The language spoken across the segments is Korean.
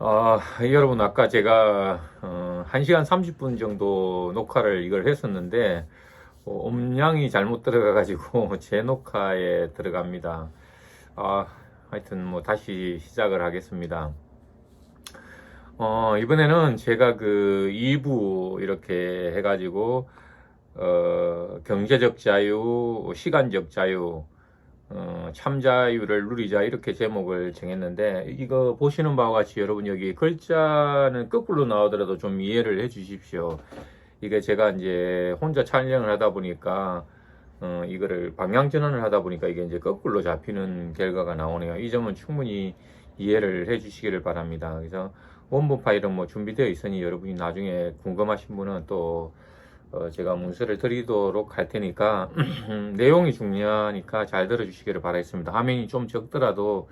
여러분, 아까 제가 1시간 30분 정도 녹화를 이걸 했었는데 음량이 잘못 들어가가지고 제 녹화에 들어갑니다. 하여튼 뭐 다시 시작을 하겠습니다. 이번에는 제가 그 2부 이렇게 해가지고 경제적 자유, 시간적 자유, 참자유를 누리자, 이렇게 제목을 정했는데, 이거 보시는 바와 같이 여러분, 여기 글자는 거꾸로 나오더라도 좀 이해를 해 주십시오. 이게 제가 이제 혼자 촬영을 하다 보니까 이거를 방향 전환을 하다 보니까 이게 이제 거꾸로 잡히는 결과가 나오네요. 이 점은 충분히 이해를 해 주시기를 바랍니다. 그래서 원본 파일은 뭐 준비되어 있으니 여러분이 나중에 궁금하신 분은 또 제가 문서를 드리도록 할 테니까 내용이 중요하니까 잘 들어주시기를 바라겠습니다. 화면이 좀 적더라도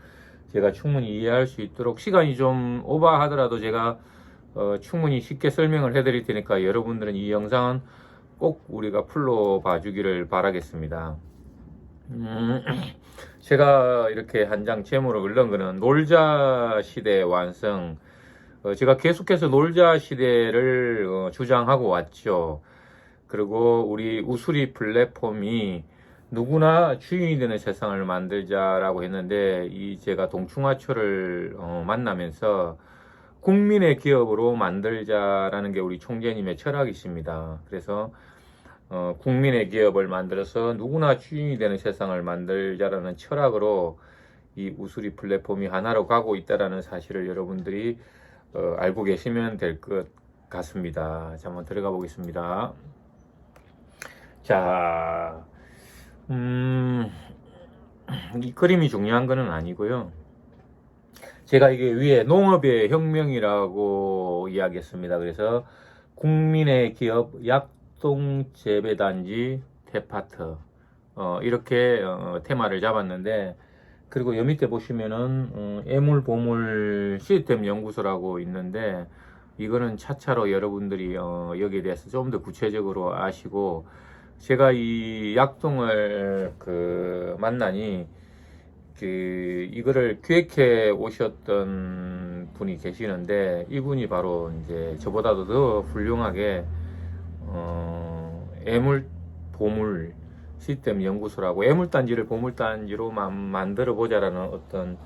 제가 충분히 이해할 수 있도록, 시간이 좀 오버하더라도 제가 충분히 쉽게 설명을 해드릴 테니까 여러분들은 이 영상은 꼭 우리가 풀로 봐주기를 바라겠습니다. 제가 이렇게 한 장 제목을 걸은 거는 놀자 시대 완성. 제가 계속해서 놀자 시대를 주장하고 왔죠. 그리고 우리 우수리 플랫폼이 누구나 주인이 되는 세상을 만들자라고 했는데, 이 제가 동충하초를 만나면서 국민의 기업으로 만들자라는 게 우리 총재님의 철학이십니다. 그래서 국민의 기업을 만들어서 누구나 주인이 되는 세상을 만들자라는 철학으로 이 우수리 플랫폼이 하나로 가고 있다라는 사실을 여러분들이 알고 계시면 될 것 같습니다. 자, 한번 들어가 보겠습니다. 자, 이 그림이 중요한 거는 아니고요. 제가 이게 위에 농업의 혁명이라고 이야기했습니다. 그래서 국민의 기업 약동재배단지 테파트, 이렇게 테마를 잡았는데, 그리고 여 밑에 보시면은 애물보물 시스템 연구소라고 있는데, 이거는 차차로 여러분들이 여기에 대해서 좀 더 구체적으로 아시고, 제가 이 약동을 만나니 이거를 기획해 오셨던 분이 계시는데, 이분이 바로 이제 저보다도 더 훌륭하게 애물 보물 시스템 연구소라고, 애물단지를 보물단지로 만들어 보자라는 어떤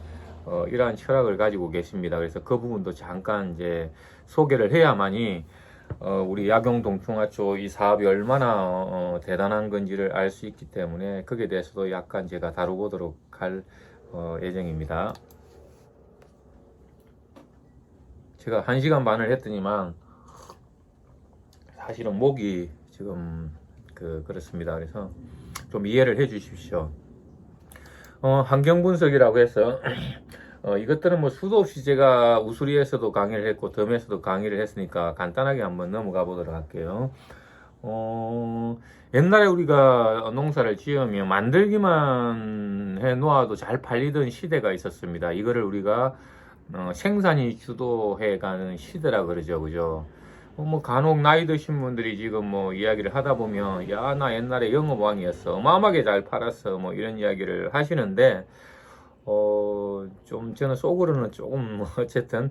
이러한 철학을 가지고 계십니다. 그래서 그 부분도 잠깐 이제 소개를 해야만이 우리 약용동충하초 이 사업이 얼마나 대단한 건지를 알 수 있기 때문에, 거기에 대해서도 약간 제가 다뤄보도록 할 예정입니다. 제가 1시간 반을 했더니만 사실은 목이 지금 그렇습니다. 그래서 좀 이해를 해 주십시오. 환경분석이라고 해서 이것들은 뭐 수도 없이 제가 우수리에서도 강의를 했고 덤에서도 강의를 했으니까 간단하게 한번 넘어가 보도록 할게요. 옛날에 우리가 농사를 지으면 만들기만 해 놓아도 잘 팔리던 시대가 있었습니다. 이거를 우리가 생산이 주도해 가는 시대라 그러죠. 그죠? 뭐 간혹 나이 드신 분들이 지금 뭐 이야기를 하다 보면, 야, 나 옛날에 영업왕이었어, 어마어마하게 잘 팔았어, 뭐 이런 이야기를 하시는데, 좀 저는 속으로는 조금 뭐 어쨌든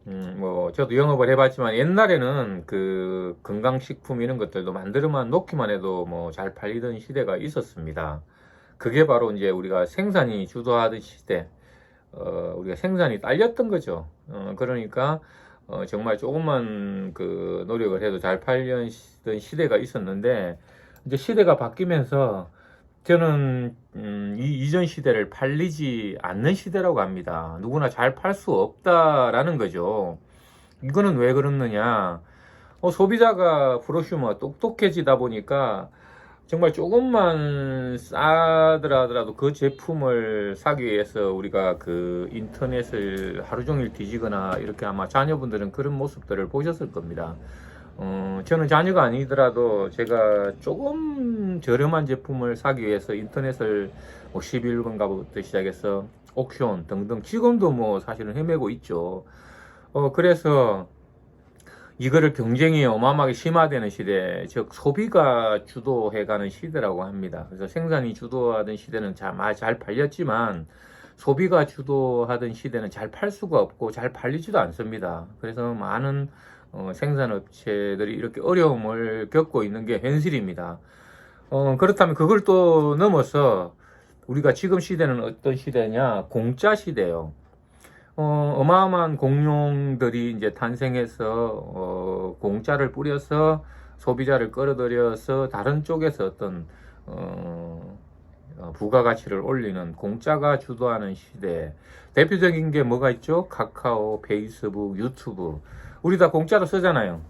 뭐 저도 영업을 해봤지만, 옛날에는 그 건강식품 이런 것들도 만들어만 놓기만 해도 뭐 잘 팔리던 시대가 있었습니다. 그게 바로 이제 우리가 생산이 주도하던 시대, 우리가 생산이 딸렸던 거죠. 그러니까 정말 조금만 그 노력을 해도 잘 팔리던 시대가 있었는데, 이제 시대가 바뀌면서 저는 이전 시대를 팔리지 않는 시대라고 합니다. 누구나 잘 팔 수 없다라는 거죠. 이거는 왜 그렇느냐? 소비자가 프로슈머 똑똑해지다 보니까 정말 조금만 싸더라도 그 제품을 사기 위해서 우리가 그 인터넷을 하루 종일 뒤지거나, 이렇게 아마 자녀분들은 그런 모습들을 보셨을 겁니다. 저는 자녀가 아니더라도 제가 조금 저렴한 제품을 사기 위해서 인터넷을 뭐 11번가부터 시작해서 옥션 등등 지금도 뭐 사실은 헤매고 있죠. 그래서 이거를 경쟁이 어마어마하게 심화되는 시대, 즉 소비가 주도해가는 시대라고 합니다. 그래서 생산이 주도하던 시대는 잘 팔렸지만, 소비가 주도하던 시대는 잘 팔 수가 없고 잘 팔리지도 않습니다. 그래서 많은 생산업체들이 이렇게 어려움을 겪고 있는 게 현실입니다. 그렇다면 그걸 또 넘어서 우리가 지금 시대는 어떤 시대냐? 공짜 시대예요. 어마어마한 공룡들이 이제 탄생해서 공짜를 뿌려서 소비자를 끌어들여서 다른 쪽에서 어떤 부가가치를 올리는 공짜가 주도하는 시대. 대표적인 게 뭐가 있죠? 카카오, 페이스북, 유튜브. 우리 다 공짜로 쓰잖아요.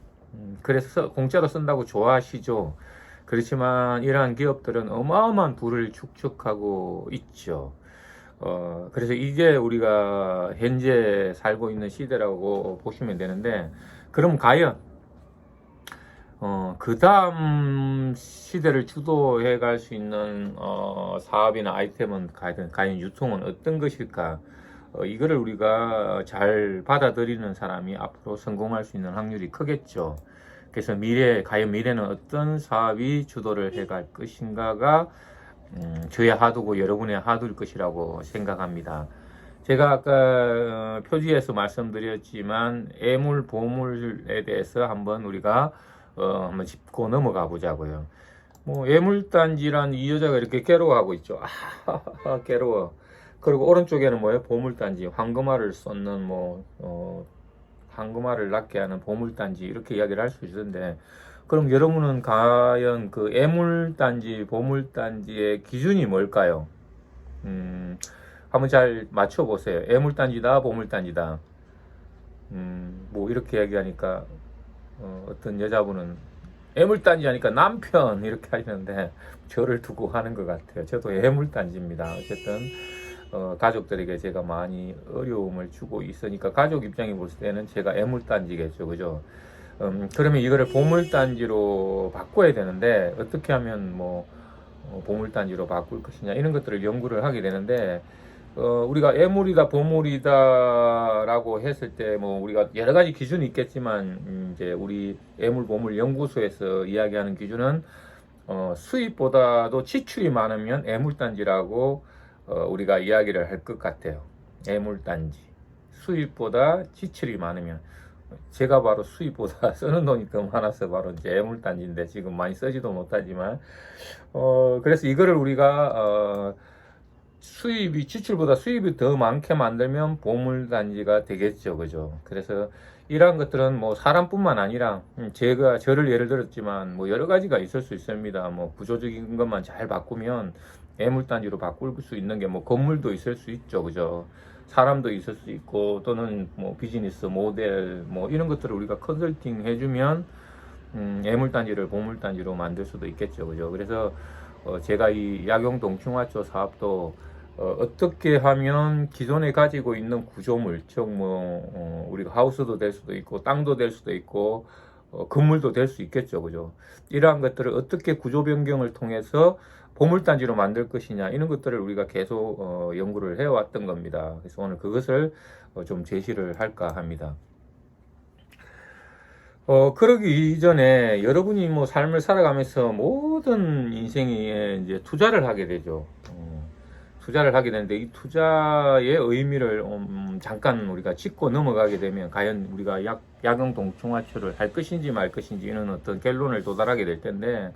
그래서 공짜로 쓴다고 좋아하시죠? 그렇지만 이러한 기업들은 어마어마한 부를 축적하고 있죠. 그래서 이게 우리가 현재 살고 있는 시대라고 보시면 되는데, 그럼 과연 그 다음 시대를 주도해 갈 수 있는 사업이나 아이템은 과연 유통은 어떤 것일까? 이거를 우리가 잘 받아들이는 사람이 앞으로 성공할 수 있는 확률이 크겠죠. 그래서 과연 미래는 어떤 사업이 주도를 해 갈 것인가가 저의 하두고 여러분의 하두일 것이라고 생각합니다. 제가 아까 표지에서 말씀드렸지만 애물, 보물에 대해서 한번 우리가 한번 짚고 넘어가 보자고요. 뭐 애물단지란 이 여자가 이렇게 괴로워하고 있죠. 괴로워. 그리고 오른쪽에는 뭐예요? 보물단지, 황금알을 쏟는 황금알을 낳게 하는 보물단지, 이렇게 이야기를 할 수 있는데, 그럼 여러분은 과연 그 애물단지, 보물단지의 기준이 뭘까요? 한번 잘 맞춰보세요. 애물단지다, 보물단지다. 뭐 이렇게 이야기하니까 어떤 여자분은 애물단지 하니까 남편 이렇게 하시는데 저를 두고 하는 것 같아요. 저도 애물단지입니다. 어쨌든 가족들에게 제가 많이 어려움을 주고 있으니까 가족 입장이 볼 때는 제가 애물단지겠죠, 그죠? 그러면 이거를 보물단지로 바꿔야 되는데 어떻게 하면 보물단지로 바꿀 것이냐, 이런 것들을 연구를 하게 되는데, 우리가 애물이다 보물이다 라고 했을 때 우리가 여러 가지 기준이 있겠지만, 이제 우리 애물 보물 연구소에서 이야기하는 기준은 수입보다도 지출이 많으면 애물단지라고 우리가 이야기를 할 것 같아요. 애물단지, 수입보다 지출이 많으면. 제가 바로 수입보다 쓰는 돈이 더 많아서 바로 이제 애물단지인데, 지금 많이 쓰지도 못하지만, 그래서 이거를 우리가 지출보다 수입이 더 많게 만들면 보물단지가 되겠죠, 그죠? 그래서 이러한 것들은 사람뿐만 아니라, 저를 예를 들었지만 여러 가지가 있을 수 있습니다. 구조적인 것만 잘 바꾸면 애물단지로 바꿀 수 있는 게 건물도 있을 수 있죠, 그죠? 사람도 있을 수 있고, 또는 비즈니스 모델 이런 것들을 우리가 컨설팅 해주면 애물단지를 보물단지로 만들 수도 있겠죠, 그죠? 그래서 제가 이 약용동충하초 사업도 어떻게 하면 기존에 가지고 있는 구조물, 즉 우리가 하우스도 될 수도 있고 땅도 될 수도 있고 건물도 될 수 있겠죠, 그죠? 이러한 것들을 어떻게 구조 변경을 통해서 보물단지로 만들 것이냐, 이런 것들을 우리가 계속 연구를 해왔던 겁니다. 그래서 오늘 그것을 좀 제시를 할까 합니다. 그러기 이전에 여러분이 삶을 살아가면서 모든 인생에 이제 투자를 하게 되죠. 투자를 하게 되는데, 이 투자의 의미를 잠깐 우리가 짚고 넘어가게 되면 과연 우리가 약용동충하초를 할 것인지 말 것인지, 이런 어떤 결론을 도달하게 될 텐데,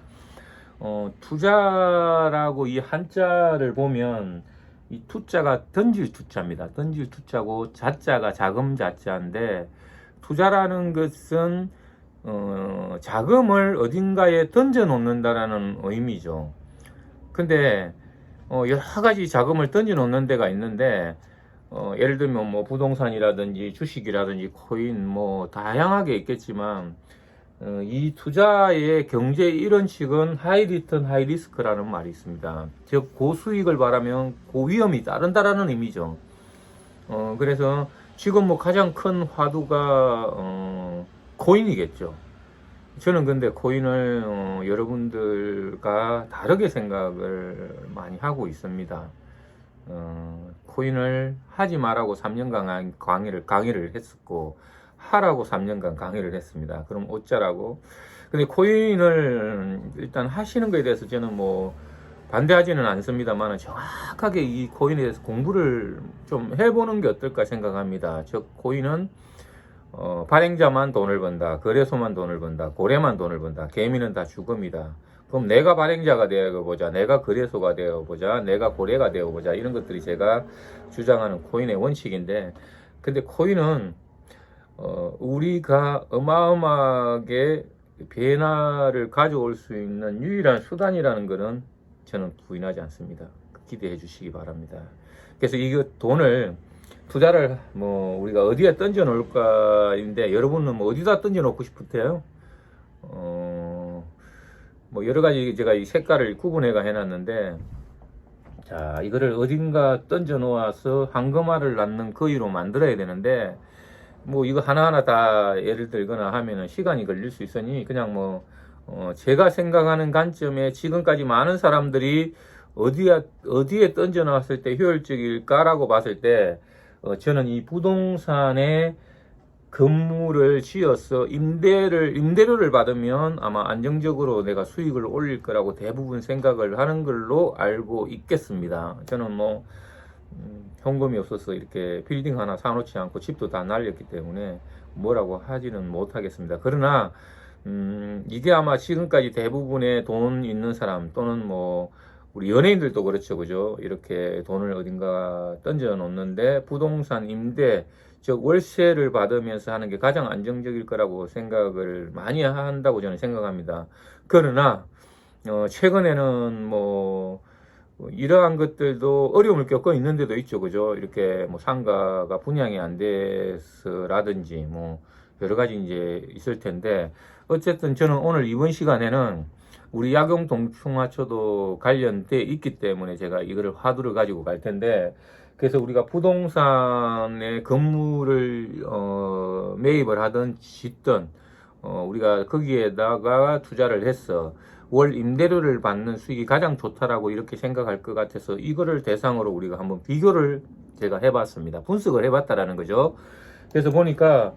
투자라고 이 한자를 보면 이 투자가 던질 투자입니다. 던질 투자고 자자가 자금 자자인데, 투자라는 것은 자금을 어딘가에 던져 놓는다라는 의미죠. 근데 여러 가지 자금을 던져 놓는 데가 있는데, 예를 들면 부동산이라든지 주식이라든지 코인 다양하게 있겠지만, 이 투자의 경제 이론칙은 하이 리턴 하이 리스크라는 말이 있습니다. 즉 고수익을 바라면 고위험이 따른다라는 의미죠. 그래서 지금 가장 큰 화두가 코인이겠죠. 저는 근데 코인을 여러분들과 다르게 생각을 많이 하고 있습니다. 코인을 하지 말라고 3년간 강의를 했었고, 하라고 3년간 강의를 했습니다. 그럼 어쩌라고? 근데 코인을 일단 하시는 거에 대해서 저는 반대하지는 않습니다만 정확하게 이 코인에 대해서 공부를 좀 해보는 게 어떨까 생각합니다. 즉 코인은 발행자만 돈을 번다, 거래소만 돈을 번다, 고래만 돈을 번다, 개미는 다 죽음이다. 그럼 내가 발행자가 되어보자, 내가 거래소가 되어보자, 내가 고래가 되어보자, 이런 것들이 제가 주장하는 코인의 원칙인데, 근데 코인은 우리가 어마어마하게 변화를 가져올 수 있는 유일한 수단이라는 것은 저는 부인하지 않습니다. 기대해 주시기 바랍니다. 그래서 이거 돈을 투자를 뭐 우리가 어디에 던져 놓을까인데, 여러분은 뭐 어디다 던져 놓고 싶으세요? 뭐 여러 가지 제가 이 색깔을 구분해가 해놨는데, 자, 이거를 어딘가 던져 놓아서 황금알을 낳는 거위로 만들어야 되는데, 뭐 이거 하나하나 다 예를 들거나 하면은 시간이 걸릴 수 있으니 그냥 뭐 제가 생각하는 관점에 지금까지 많은 사람들이 어디에 던져 놨을 때 효율적일까라고 봤을 때, 저는 이 부동산에 건물을 지어서 임대료를 받으면 아마 안정적으로 내가 수익을 올릴 거라고 대부분 생각을 하는 걸로 알고 있겠습니다. 저는 뭐 현금이 없어서 이렇게 빌딩 하나 사놓지 않고 집도 다 날렸기 때문에 뭐라고 하지는 못하겠습니다. 그러나 이게 아마 지금까지 대부분의 돈 있는 사람, 또는 뭐 우리 연예인들도 그렇죠, 그죠? 이렇게 돈을 어딘가 던져 놓는데 부동산 임대, 즉 월세를 받으면서 하는 게 가장 안정적일 거라고 생각을 많이 한다고 저는 생각합니다. 그러나 최근에는 뭐 이러한 것들도 어려움을 겪고 있는 데도 있죠, 그죠? 이렇게 뭐 상가가 분양이 안 돼서라든지 뭐 여러 가지 이제 있을 텐데, 어쨌든 저는 오늘 이번 시간에는 우리 약용 동충하초도 관련돼 있기 때문에 제가 이거를 화두를 가지고 갈 텐데, 그래서 우리가 부동산에 건물을 매입을 하든 짓든 우리가 거기에다가 투자를 해서 월 임대료를 받는 수익이 가장 좋다라고 이렇게 생각할 것 같아서 이거를 대상으로 우리가 한번 비교를 제가 해봤습니다. 분석을 해봤다라는 거죠. 그래서 보니까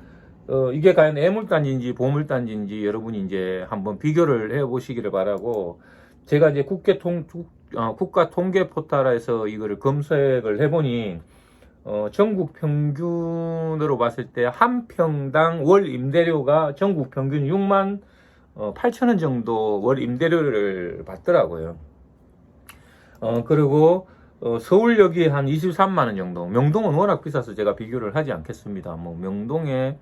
이게 과연 애물단지인지 보물단지인지 여러분이 이제 한번 비교를 해보시기를 바라고, 제가 이제 국가 통계 포털에서 이거를 검색을 해보니 전국 평균으로 봤을 때 한 평당 월 임대료가 전국 평균 6만 8천 원 정도 월 임대료를 받더라고요. 그리고 서울역이 한 23만 원 정도. 명동은 워낙 비싸서 제가 비교를 하지 않겠습니다. 뭐 명동에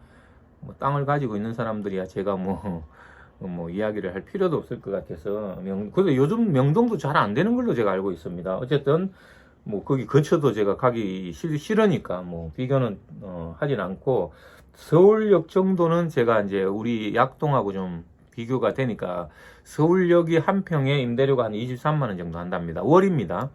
뭐 땅을 가지고 있는 사람들이야 제가 뭐 이야기를 할 필요도 없을 것 같아서. 그래도 요즘 명동도 잘 안 되는 걸로 제가 알고 있습니다. 어쨌든 뭐 거기 근처도 제가 가기 싫으니까 뭐 비교는 하진 않고, 서울역 정도는 제가 이제 우리 약동하고 좀 비교가 되니까, 서울역이 한 평에 임대료가 한 23만 원 정도 한답니다. 월입니다.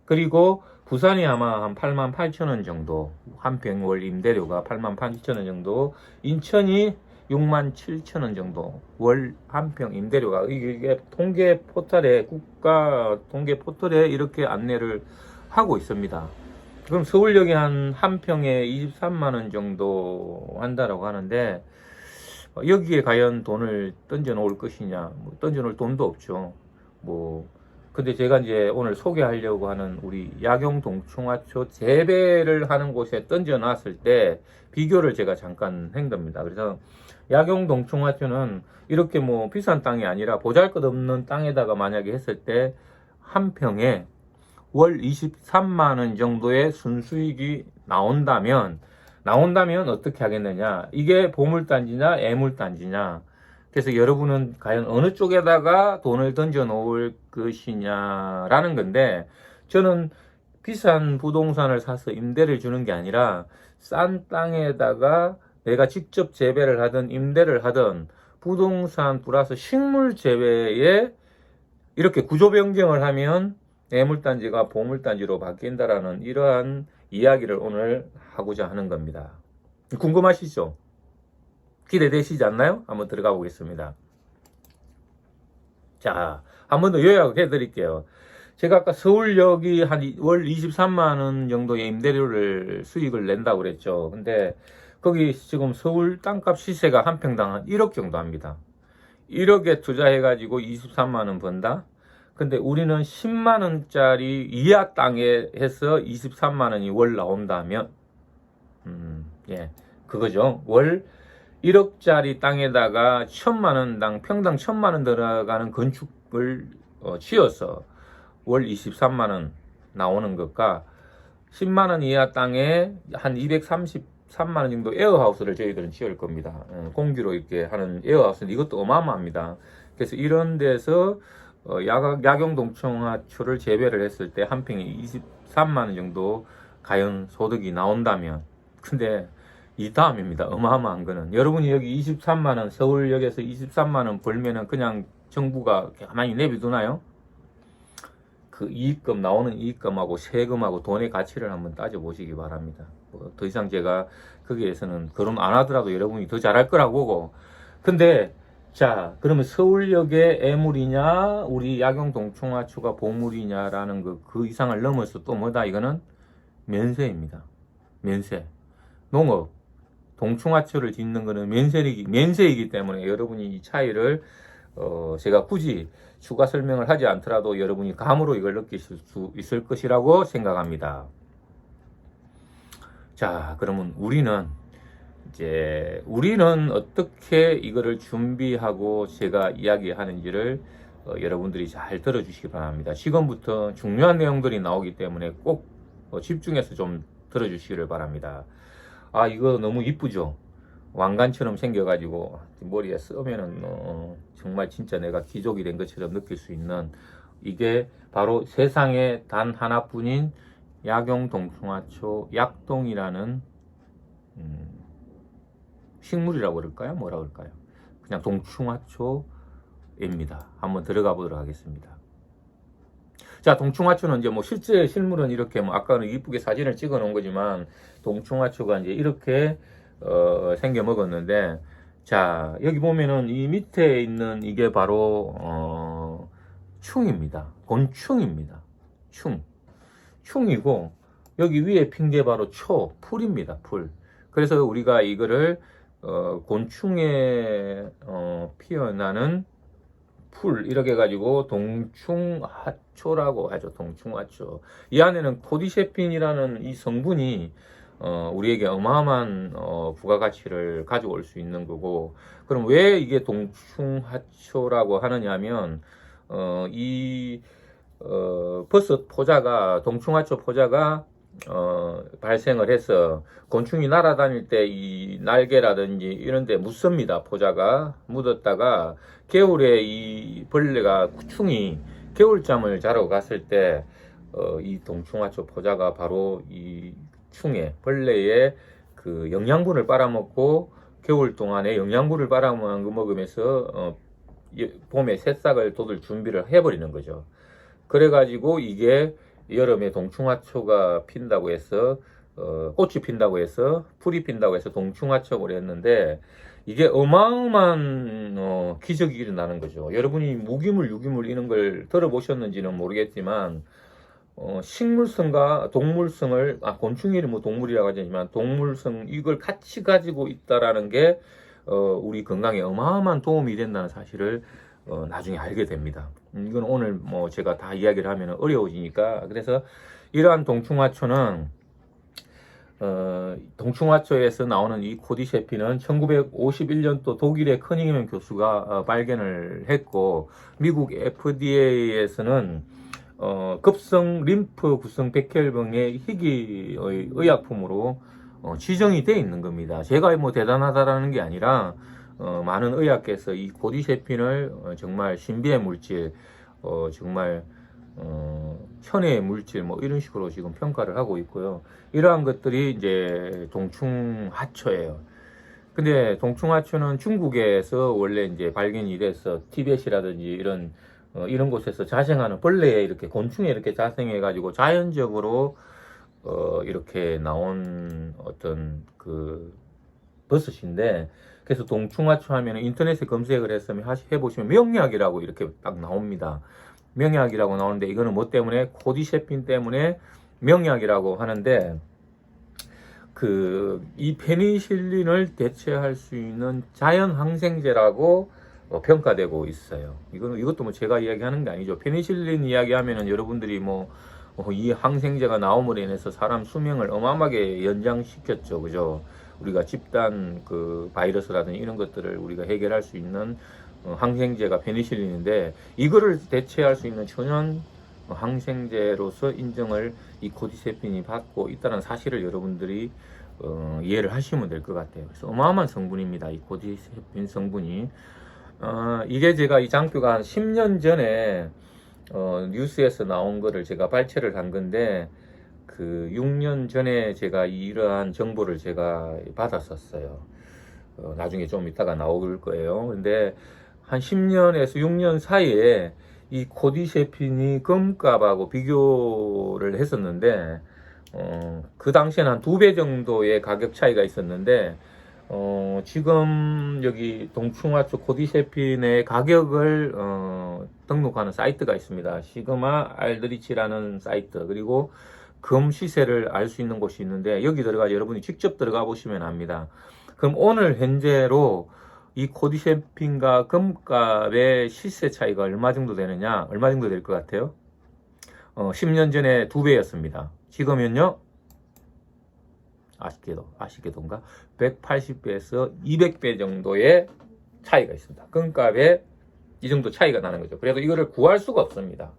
그리고 부산이 아마 한 8만 8천 원 정도, 한 평 월 임대료가 8만 8천 원 정도, 인천이 6만 7천 원 정도 월 한 평 임대료가, 이게 통계 포털에, 국가 통계 포털에 이렇게 안내를 하고 있습니다. 그럼 서울역이 한 평에 23만 원 정도 한다라고 하는데, 여기에 과연 돈을 던져 놓을 것이냐, 뭐 던져 놓을 돈도 없죠. 뭐 근데 제가 이제 오늘 소개하려고 하는 우리 약용 동충하초 재배를 하는 곳에 던져 놨을 때 비교를 제가 잠깐 한 겁니다. 그래서 약용 동충하초는 이렇게 뭐 비싼 땅이 아니라 보잘것없는 땅에다가 만약에 했을 때 한 평에 월 23만 원 정도의 순수익이 나온다면 어떻게 하겠느냐, 이게 보물단지냐 애물단지냐. 그래서 여러분은 과연 어느 쪽에다가 돈을 던져 놓을 것이냐라는 건데, 저는 비싼 부동산을 사서 임대를 주는 게 아니라 싼 땅에다가 내가 직접 재배를 하든 임대를 하든 부동산 플러스 식물 재배에 이렇게 구조 변경을 하면 애물단지가 보물단지로 바뀐다라는 이러한 이야기를 오늘 하고자 하는 겁니다. 궁금하시죠? 기대되시지 않나요? 한번 들어가 보겠습니다. 자, 한 번 더 요약해 드릴게요. 제가 아까 서울역이 한 월 23만 원 정도의 임대료를 수익을 낸다고 그랬죠. 근데 거기 지금 서울 땅값 시세가 한 평당 한 1억 정도 합니다. 1억에 투자해 가지고 23만 원 번다? 근데 우리는 10만 원짜리 이하 땅에 해서 23만 원이 월 나온다면, 예, 그거죠. 월 1억짜리 땅에다가 1000만 원당 평당 1000만 원 들어가는 건축을 지어서 월 23만 원 나오는 것과 10만 원 이하 땅에 한 233만 원 정도 에어하우스를 저희들은 지을 겁니다. 공기로 이렇게 하는 에어하우스는 이것도 어마어마합니다. 그래서 이런 데서 약용 동청하초를 재배를 했을 때 한 평에 23만 원 정도 가연 소득이 나온다면, 근데 이 다음입니다. 어마어마한 거는, 여러분이 여기 23만 원, 서울역에서 23만 원 벌면은 그냥 정부가 가만히 내비두나요? 그 이익금, 나오는 이익금하고 세금하고 돈의 가치를 한번 따져보시기 바랍니다. 더 이상 제가 거기에서는 거론 안 하더라도 여러분이 더 잘할 거라고 보고. 근데 자, 그러면 서울역의 애물이냐 우리 약용 동충하초가 보물이냐라는 그 이상을 넘어서 또 뭐다? 이거는 면세입니다. 면세. 농업, 동충하초를 짓는 거는 면세이기 때문에 여러분이 이 차이를 제가 굳이 추가 설명을 하지 않더라도 여러분이 감으로 이걸 느끼실 수 있을 것이라고 생각합니다. 자, 그러면 우리는 어떻게 이거를 준비하고 제가 이야기하는지를 여러분들이 잘 들어주시기 바랍니다. 지금부터 중요한 내용들이 나오기 때문에 꼭 집중해서 좀 들어주시기를 바랍니다. 아, 이거 너무 이쁘죠? 왕관처럼 생겨가지고 머리에 쓰면은 정말 진짜 내가 귀족이 된 것처럼 느낄 수 있는, 이게 바로 세상에 단 하나뿐인 약용 동충하초 약동이라는 식물이라고 그럴까요? 뭐라 그럴까요? 그냥 동충하초입니다. 한번 들어가 보도록 하겠습니다. 자, 동충하초는 이제 뭐 실제 실물은 이렇게 뭐 아까는 이쁘게 사진을 찍어 놓은 거지만, 동충하초가 이제 이렇게 생겨 먹었는데, 자, 여기 보면은 이 밑에 있는 이게 바로 충입니다. 곤충입니다. 충이고, 여기 위에 핀 게 바로 풀입니다. 풀. 그래서 우리가 이거를 곤충에 피어나는 풀 이렇게 해가지고 동충하초라고 하죠. 동충하초. 이 안에는 코디셰핀이라는 이 성분이 우리에게 어마어마한 부가가치를 가져올 수 있는 거고, 그럼 왜 이게 동충하초라고 하느냐면 버섯 포자가, 동충하초 포자가 발생을 해서 곤충이 날아다닐 때 이 날개라든지 이런 데 묻습니다. 포자가 묻었다가 겨울에 이 벌레가, 충이 겨울잠을 자러 갔을 때 이 동충하초 포자가 바로 이 충의, 벌레의 그 영양분을 빨아먹고 겨울 동안에 영양분을 빨아먹으면서 봄에 새싹을 돋을 준비를 해버리는 거죠. 그래가지고 이게 여름에 동충하초가 핀다고 해서 꽃이 핀다고 해서, 풀이 핀다고 해서 동충하초를 했는데, 이게 어마어마한 기적이 일어나는 거죠. 여러분이 무기물, 유기물 이런 걸 들어보셨는지는 모르겠지만 식물성과 동물성을, 곤충이 뭐 동물이라고 하지만 동물성, 이걸 같이 가지고 있다라는 게 우리 건강에 어마어마한 도움이 된다는 사실을 나중에 알게 됩니다. 이건 오늘 뭐 제가 다 이야기를 하면 어려워지니까, 그래서 이러한 동충하초는 동충하초에서 나오는 이 코디셰핀은 1951년도 독일의 커닝햄 교수가 발견을 했고, 미국 FDA에서는 급성 림프 구성 백혈병의 희귀의 의약품으로 지정이 되어 있는 겁니다. 제가 뭐 대단하다라는 게 아니라 많은 의학계에서 이 코디셰핀을 정말 신비의 물질, 정말 현해의 물질 뭐 이런 식으로 지금 평가를 하고 있고요. 이러한 것들이 이제 동충하초예요. 근데 동충하초는 중국에서 원래 이제 발견이 돼서 티벳이라든지 이런 곳에서 자생하는 벌레에, 이렇게 곤충에 이렇게 자생해 가지고 자연적으로 이렇게 나온 어떤 그 버섯인데, 그래서 동충하초 하면 인터넷에 검색을 했으면 해보시면 명약이라고 이렇게 딱 나옵니다. 명약이라고 나오는데, 이거는 뭐 때문에? 코디셰핀 때문에 명약이라고 하는데, 이 페니실린을 대체할 수 있는 자연 항생제라고 평가되고 있어요. 이것도 뭐 제가 이야기하는 게 아니죠. 페니실린 이야기하면은 여러분들이 이 항생제가 나옴으로 인해서 사람 수명을 어마어마하게 연장시켰죠. 그죠? 우리가 집단 그 바이러스라든지 이런 것들을 우리가 해결할 수 있는 항생제가 페니실린인데, 이거를 대체할 수 있는 천연 항생제로서 인정을 이 코디세핀이 받고 있다는 사실을 여러분들이 이해를 하시면 될 것 같아요. 그래서 어마어마한 성분입니다. 이 코디세핀 성분이. 이게 제가 이 장표가 한 10년 전에 뉴스에서 나온 거를 제가 발췌를 한 건데, 그 6년 전에 제가 이러한 정보를 제가 받았었어요. 나중에 좀 이따가 나올 거예요. 근데 한 10년에서 6년 사이에 이 코디세핀이 금값하고 비교를 했었는데, 그 당시에는 한 2배 정도의 가격 차이가 있었는데, 지금 여기 동충하초 코디세핀의 가격을 등록하는 사이트가 있습니다. 시그마 알드리치라는 사이트, 그리고 금 시세를 알 수 있는 곳이 있는데, 여기 들어가 여러분이 직접 들어가 보시면 압니다. 그럼 오늘 현재로 이 코디세핀과 금값의 시세 차이가 얼마 정도 되느냐, 얼마 정도 될 것 같아요? 10년 전에 2배였습니다. 지금은요, 아쉽게도인가? 180배에서 200배 정도의 차이가 있습니다. 금값에 이 정도 차이가 나는 거죠. 그래도 이거를 구할 수가 없습니다.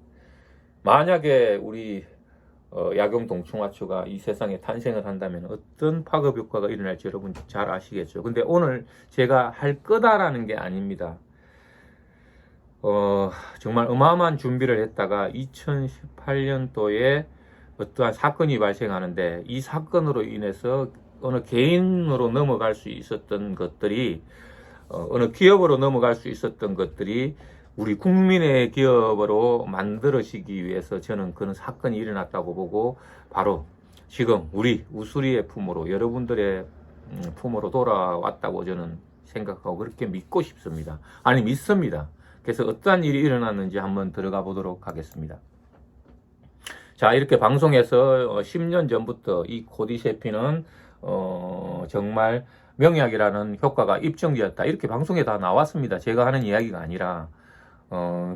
만약에 우리 약용 동충하초가 이 세상에 탄생을 한다면 어떤 파급 효과가 일어날지 여러분 잘 아시겠죠. 근데 오늘 제가 할 거다라는 게 아닙니다. 정말 어마어마한 준비를 했다가 2018년도에 어떠한 사건이 발생하는데, 이 사건으로 인해서 어느 개인으로 넘어갈 수 있었던 것들이, 어느 기업으로 넘어갈 수 있었던 것들이 우리 국민의 기업으로 만들어지기 위해서 저는 그런 사건이 일어났다고 보고, 바로 지금 우리 우수리의 품으로, 여러분들의 품으로 돌아왔다고 저는 생각하고 그렇게 믿고 싶습니다. 아니, 믿습니다. 그래서 어떠한 일이 일어났는지 한번 들어가 보도록 하겠습니다. 자, 이렇게 방송에서 10년 전부터 이 코디세핀은 정말 명약이라는 효과가 입증되었다, 이렇게 방송에 다 나왔습니다. 제가 하는 이야기가 아니라.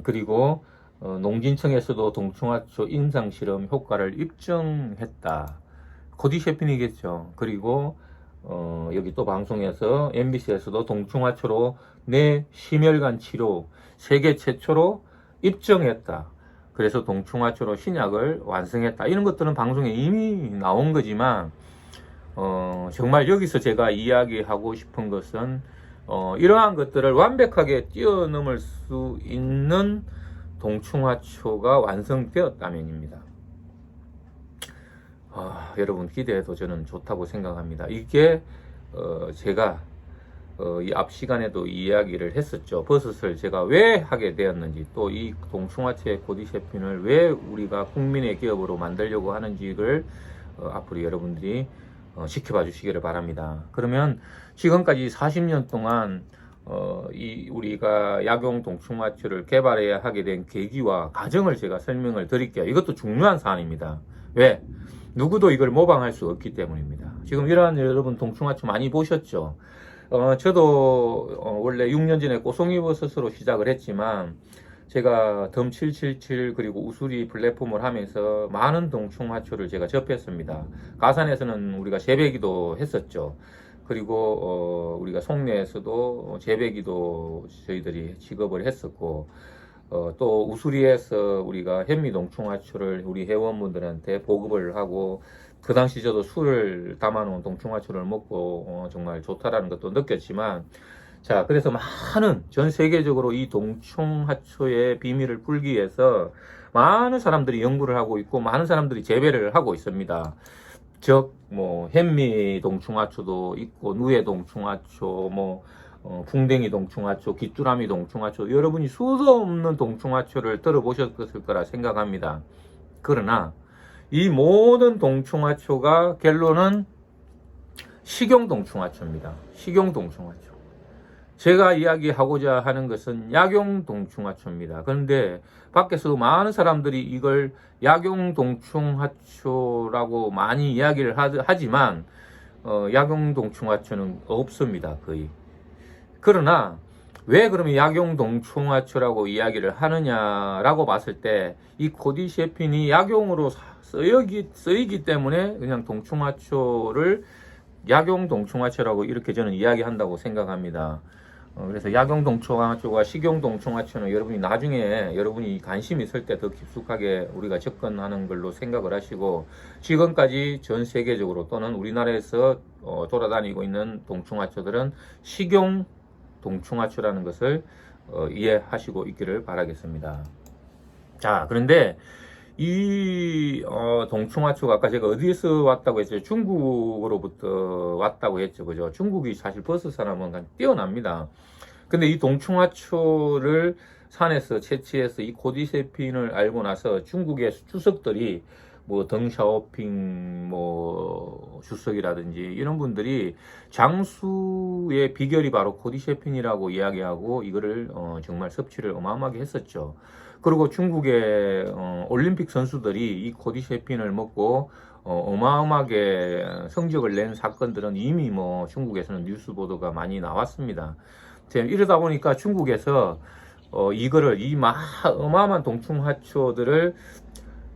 그리고 농진청에서도 동충하초 임상실험 효과를 입증했다. 코디세핀이겠죠. 그리고 여기 또 방송에서 MBC에서도 동충하초로 뇌 심혈관 치료 세계 최초로 입증했다. 그래서 동충하초로 신약을 완성했다. 이런 것들은 방송에 이미 나온 거지만, 정말 여기서 제가 이야기하고 싶은 것은, 이러한 것들을 완벽하게 뛰어넘을 수 있는 동충하초가 완성되었다면입니다. 여러분 기대해도 저는 좋다고 생각합니다. 이게 제가 이 앞 시간에도 이야기를 했었죠. 버섯을 제가 왜 하게 되었는지, 또 이 동충하초의 코디세핀을 왜 우리가 국민의 기업으로 만들려고 하는지를 앞으로 여러분들이 지켜봐 주시기를 바랍니다. 그러면 지금까지 40년 동안 우리가 약용 동충하초를 개발해야 하게 된 계기와 과정을 제가 설명을 드릴게요. 이것도 중요한 사안입니다. 왜? 누구도 이걸 모방할 수 없기 때문입니다. 지금 이러한 여러분 동충하초 많이 보셨죠? 저도 원래 6년 전에 꼬송이버섯으로 시작을 했지만, 제가 덤777 그리고 우수리 플랫폼을 하면서 많은 동충하초를 제가 접했습니다. 가산에서는 우리가 재배기도 했었죠. 그리고 우리가 송내에서도 재배기도 저희들이 직업을 했었고, 또 우수리에서 우리가 현미동충하초를 우리 회원분들한테 보급을 하고, 그 당시 저도 술을 담아놓은 동충하초를 먹고 정말 좋다라는 것도 느꼈지만, 자, 그래서 전 세계적으로 이 동충하초의 비밀을 풀기 위해서 많은 사람들이 연구를 하고 있고, 많은 사람들이 재배를 하고 있습니다. 즉, 현미 동충하초도 있고, 누에 동충하초, 풍뎅이 동충하초, 귀뚜라미 동충하초, 여러분이 수도 없는 동충하초를 들어보셨을 거라 생각합니다. 그러나 이 모든 동충하초가 결론은 식용동충하초입니다. 식용동충하초. 제가 이야기하고자 하는 것은 약용동충하초입니다. 그런데 밖에서도 많은 사람들이 이걸 약용동충하초라고 많이 이야기를 하지만 약용동충하초는 없습니다. 거의. 그러나 왜 그러면 약용 동충하초라고 이야기를 하느냐라고 봤을 때 이 코디셰핀이 약용으로 쓰이기 때문에 그냥 동충하초를 약용 동충하초라고 이렇게 저는 이야기한다고 생각합니다. 그래서 약용 동충하초와 식용 동충하초는 여러분이 나중에 여러분이 관심이 있을 때 더 깊숙하게 우리가 접근하는 걸로 생각을 하시고, 지금까지 전 세계적으로 또는 우리나라에서 돌아다니고 있는 동충하초들은 식용 동충하초라는 것을 이해하시고 있기를 바라겠습니다. 자, 그런데 이 동충하초가 아까 제가 어디에서 왔다고 했죠? 중국으로부터 왔다고 했죠, 그죠? 중국이 사실 버스 산업은 뛰어납니다. 근데 이 동충하초를 산에서 채취해서 이 코디셰핀을 알고 나서 중국의 주석들이 뭐 덩샤오핑 뭐 주석이라든지 이런 분들이 장수의 비결이 바로 코디셰핀이라고 이야기하고 이거를 정말 섭취를 어마어마하게 했었죠. 그리고 중국의 올림픽 선수들이 이 코디셰핀을 먹고 어마어마하게 성적을 낸 사건들은 이미 뭐 중국에서는 뉴스 보도가 많이 나왔습니다. 이러다 보니까 중국에서 이거를 어마어마한 동충하초들을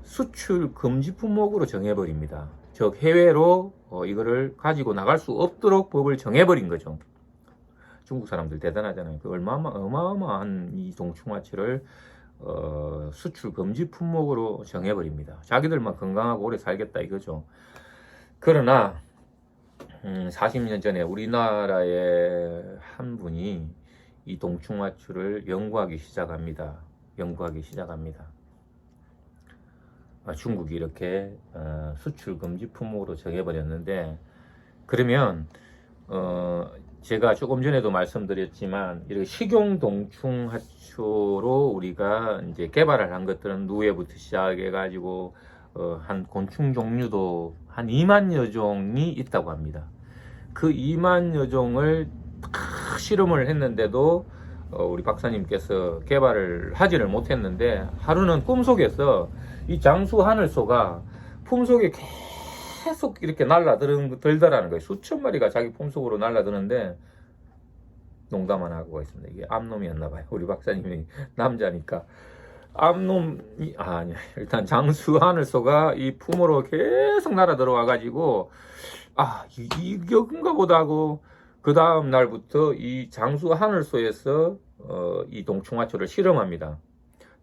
수출 금지 품목으로 정해버립니다. 즉 해외로 이거를 가지고 나갈 수 없도록 법을 정해버린 거죠. 중국 사람들 대단하잖아요. 그 어마어마한 이 동충하초를 수출 금지 품목으로 정해버립니다. 자기들만 건강하고 오래 살겠다 이거죠. 그러나 40년 전에 우리나라의 한 분이 이 동충하초를 연구하기 시작합니다. 중국이 이렇게 수출 금지 품목으로 정해버렸는데, 그러면 제가 조금 전에도 말씀드렸지만 이렇게 식용 동충하초로 우리가 이제 개발을 한 것들은 누에부터 시작해 가지고 한 곤충 종류도 한 2만여 종이 있다고 합니다. 그 2만여 종을 다 실험을 했는데도 우리 박사님께서 개발을 하지를 못했는데, 하루는 꿈속에서 이 장수 하늘소가 품속에 계속 이렇게 날라들더라는 거예요. 수천 마리가 자기 품속으로 날라드는데 농담 안 하고 있습니다. 이게 암놈이었나 봐요. 우리 박사님이 남자니까 암놈이 아니야. 일단 장수 하늘소가 이 품으로 계속 날아 들어와 가지고 이건가 보다 하고, 그 다음 날부터 이 장수 하늘소에서 이 동충하초를 실험합니다.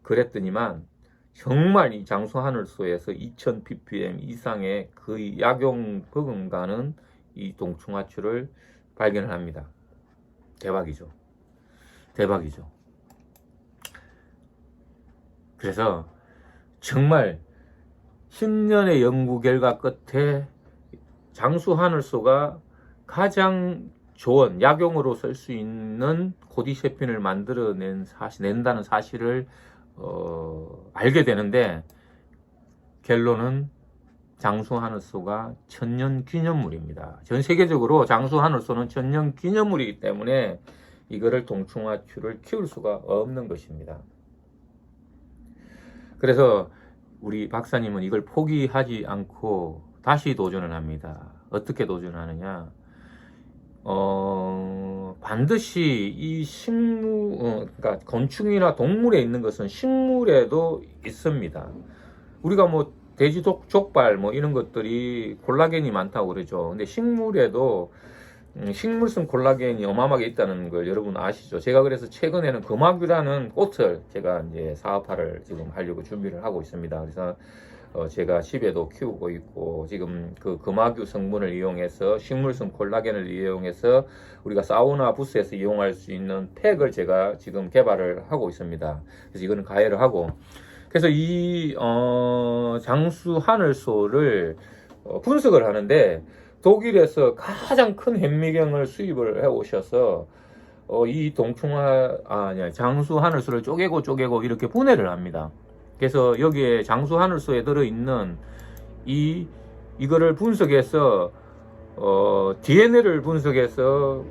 그랬더니만 정말 이 장수 하늘소에서 2000ppm 이상의 거의 약용 버금가는 이 동충하초를 발견을 합니다. 대박이죠. 그래서 정말 10년의 연구 결과 끝에 장수 하늘소가 가장 좋은 약용으로 쓸 수 있는 코디셰핀을 낸다는 사실을 알게 되는데, 결론은 장수 하늘소가 천년 기념물입니다. 전 세계적으로 장수 하늘소는 천년 기념물이기 때문에 이거를 동충하초를 키울 수가 없는 것입니다. 그래서 우리 박사님은 이걸 포기하지 않고 다시 도전을 합니다. 어떻게 도전하느냐? 반드시 이 그러니까 곤충이나 동물에 있는 것은 식물에도 있습니다. 우리가 뭐 돼지 족발 뭐 이런 것들이 콜라겐이 많다고 그러죠. 근데 식물에도 식물성 콜라겐이 어마어마하게 있다는 걸 여러분 아시죠? 제가 그래서 최근에는 금화규라는 꽃을 제가 이제 사업화를 지금 하려고 준비를 하고 있습니다. 그래서 제가 집에도 키우고 있고, 지금 그 금화규 성분을 이용해서 식물성 콜라겐을 이용해서 우리가 사우나 부스에서 이용할 수 있는 팩을 제가 지금 개발을 하고 있습니다. 그래서 이거는 가해를 하고, 그래서 이 장수 하늘소를 분석을 하는데, 독일에서 가장 큰 현미경을 수입을 해 오셔서 이 장수 하늘소를 쪼개고 이렇게 분해를 합니다. 그래서 여기에 장수 하늘소에 들어있는 이거를 분석해서 DNA를 분석해서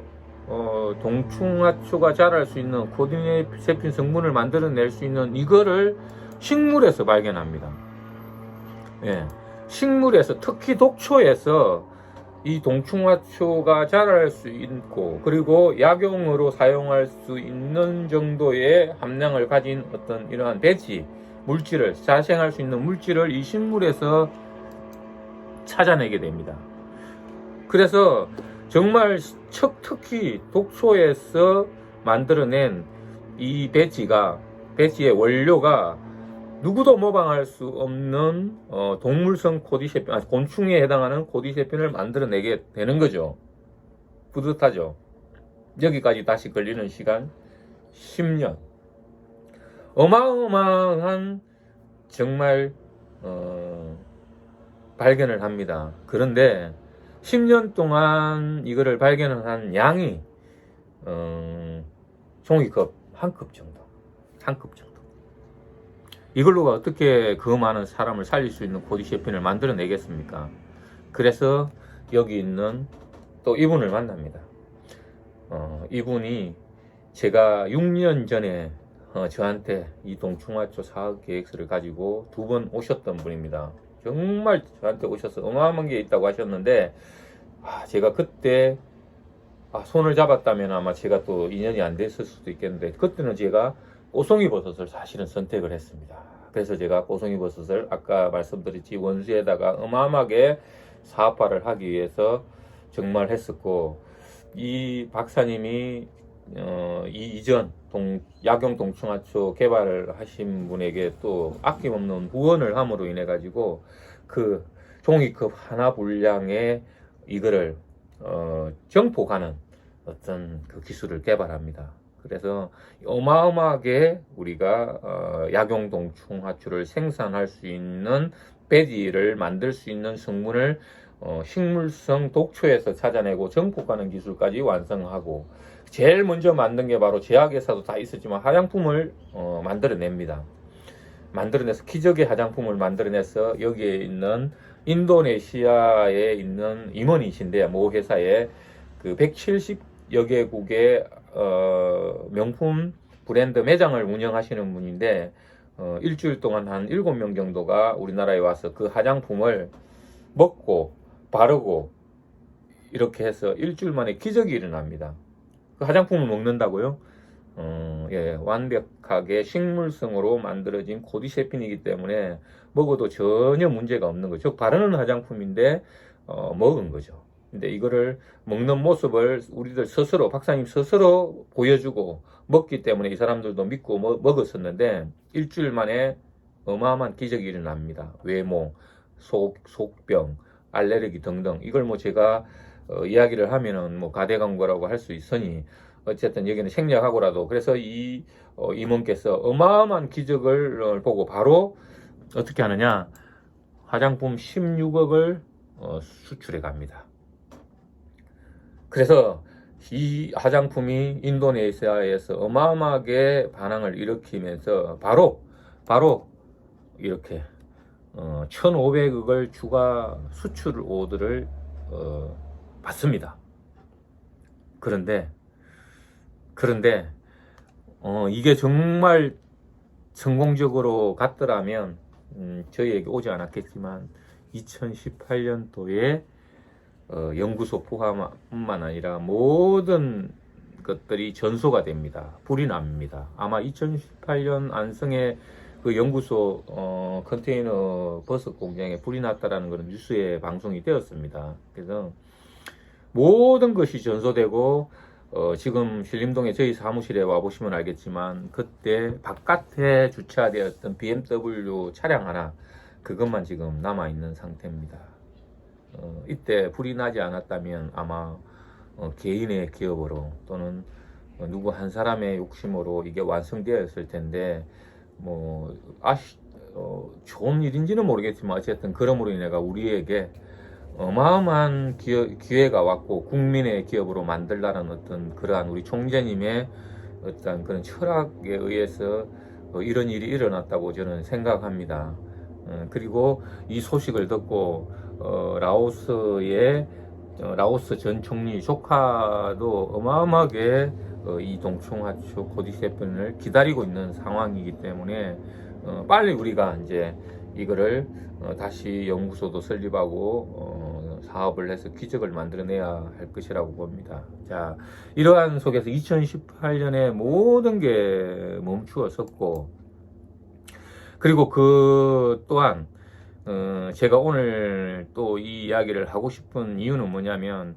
동충하초가 자랄 수 있는 코디셰핀 성분을 만들어낼 수 있는 이거를 식물에서 발견합니다. 예, 식물에서, 특히 독초에서 이 동충하초가 자랄 수 있고 그리고 약용으로 사용할 수 있는 정도의 함량을 가진 어떤 이러한 배지 물질을 자생할 수 있는 물질을 이 식물에서 찾아내게 됩니다. 그래서 정말 특히 독초에서 만들어낸 이 배지의 원료가 누구도 모방할 수 없는 동물성 코디세핀, 곤충에 해당하는 코디세핀을 만들어내게 되는 거죠. 뿌듯하죠. 여기까지 다시 걸리는 시간 10년. 어마어마한 정말 발견을 합니다. 그런데 10년 동안 이거를 발견을 한 양이 종이컵 한 컵 정도. 이걸로 어떻게 그 많은 사람을 살릴 수 있는 코디세핀을 만들어내겠습니까? 그래서 여기 있는 또 이분을 만납니다. 이분이 제가 6년 전에 저한테 이 동충하초 사업 계획서를 가지고 2번 오셨던 분입니다. 정말 저한테 오셔서 어마어마한 게 있다고 하셨는데 제가 그때 손을 잡았다면 아마 제가 또 인연이 안 됐을 수도 있겠는데 그때는 제가 꼬송이 버섯을 사실은 선택을 했습니다. 그래서 제가 꼬송이 버섯을 아까 말씀드렸지 원수에다가 어마어마하게 사업화를 하기 위해서 정말 했었고 이 박사님이 이전 약용 동충하초 개발을 하신 분에게 또 아낌없는 후원을 함으로 인해 가지고 그 종이컵 하나 분량의 이거를 정폭하는 어떤 그 기술을 개발합니다. 그래서 어마어마하게 우리가 약용 동충하초를 생산할 수 있는 배지를 만들 수 있는 성분을 식물성 독초에서 찾아내고 정폭하는 기술까지 완성하고 제일 먼저 만든 게 바로 제약회사도 다 있었지만 화장품을 만들어냅니다. 만들어내서 기적의 화장품을 만들어내서 여기에 있는 인도네시아에 있는 임원이신데 모 회사에 그 170여 개국의 명품 브랜드 매장을 운영하시는 분인데 일주일 동안 한 7명 정도가 우리나라에 와서 그 화장품을 먹고 바르고 이렇게 해서 일주일 만에 기적이 일어납니다. 그 화장품을 먹는다고요? 예, 완벽하게 식물성으로 만들어진 코디세핀이기 때문에 먹어도 전혀 문제가 없는 거죠. 즉 바르는 화장품인데 먹은 거죠. 근데 이거를 먹는 모습을 우리들 스스로 박사님 스스로 보여주고 먹기 때문에 이 사람들도 믿고 먹었었는데 일주일 만에 어마어마한 기적이 일어납니다. 외모, 속병, 알레르기 등등. 이걸 뭐 제가 이야기를 하면은 뭐 가대광고라고 할 수 있으니 어쨌든 여기는 생략하고라도 그래서 이 임원께서 어마어마한 기적을 보고 바로 어떻게 하느냐 화장품 16억을 수출해 갑니다. 그래서 이 화장품이 인도네시아에서 어마어마하게 반항을 일으키면서 바로 이렇게 1,500억을 추가 수출 오더를 받습니다. 그런데 이게 정말 성공적으로 갔더라면 저희에게 오지 않았겠지만 2018년도에 연구소 포함뿐만 아니라 모든 것들이 전소가 됩니다. 불이 납니다. 아마 2018년 안성의 그 연구소 컨테이너 버섯 공장에 불이 났다라는 그런 뉴스에 방송이 되었습니다. 그래서 모든 것이 전소되고 지금 신림동에 저희 사무실에 와보시면 알겠지만 그때 바깥에 주차되었던 BMW 차량 하나 그것만 지금 남아있는 상태입니다. 이때 불이 나지 않았다면 아마 개인의 기업으로 또는 누구 한 사람의 욕심으로 이게 완성되었을 텐데 뭐 좋은 일인지는 모르겠지만 어쨌든 그러므로 인해가 우리에게 어마어마한 기회가 왔고 국민의 기업으로 만들라는 어떤 그러한 우리 총재님의 어떤 그런 철학에 의해서 이런 일이 일어났다고 저는 생각합니다. 그리고 이 소식을 듣고 라오스 전 총리 조카도 어마어마하게 이 동충하초 코디세핀을 기다리고 있는 상황이기 때문에 빨리 우리가 이제 이거를 다시 연구소도 설립하고 사업을 해서 기적을 만들어내야 할 것이라고 봅니다. 자, 이러한 속에서 2018년에 모든 게 멈추었었고, 그리고 그 또한 제가 오늘 또 이 이야기를 하고 싶은 이유는 뭐냐면,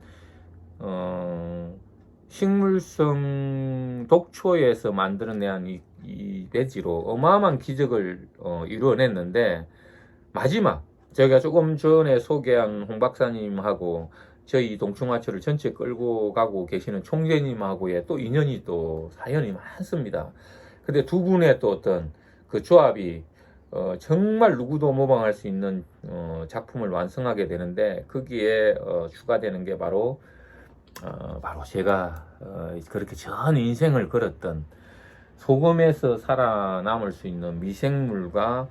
식물성 독초에서 만들어낸 이 배지로 어마어마한 기적을 이루어냈는데, 마지막 제가 조금 전에 소개한 홍 박사님하고 저희 동충하초를 전체 끌고 가고 계시는 총재님하고의 또 인연이 또 사연이 많습니다. 근데 두 분의 또 어떤 그 조합이 정말 누구도 모방할 수 있는 작품을 완성하게 되는데, 거기에 추가되는 게 바로 제가 그렇게 전 인생을 걸었던 소금에서 살아남을 수 있는 미생물과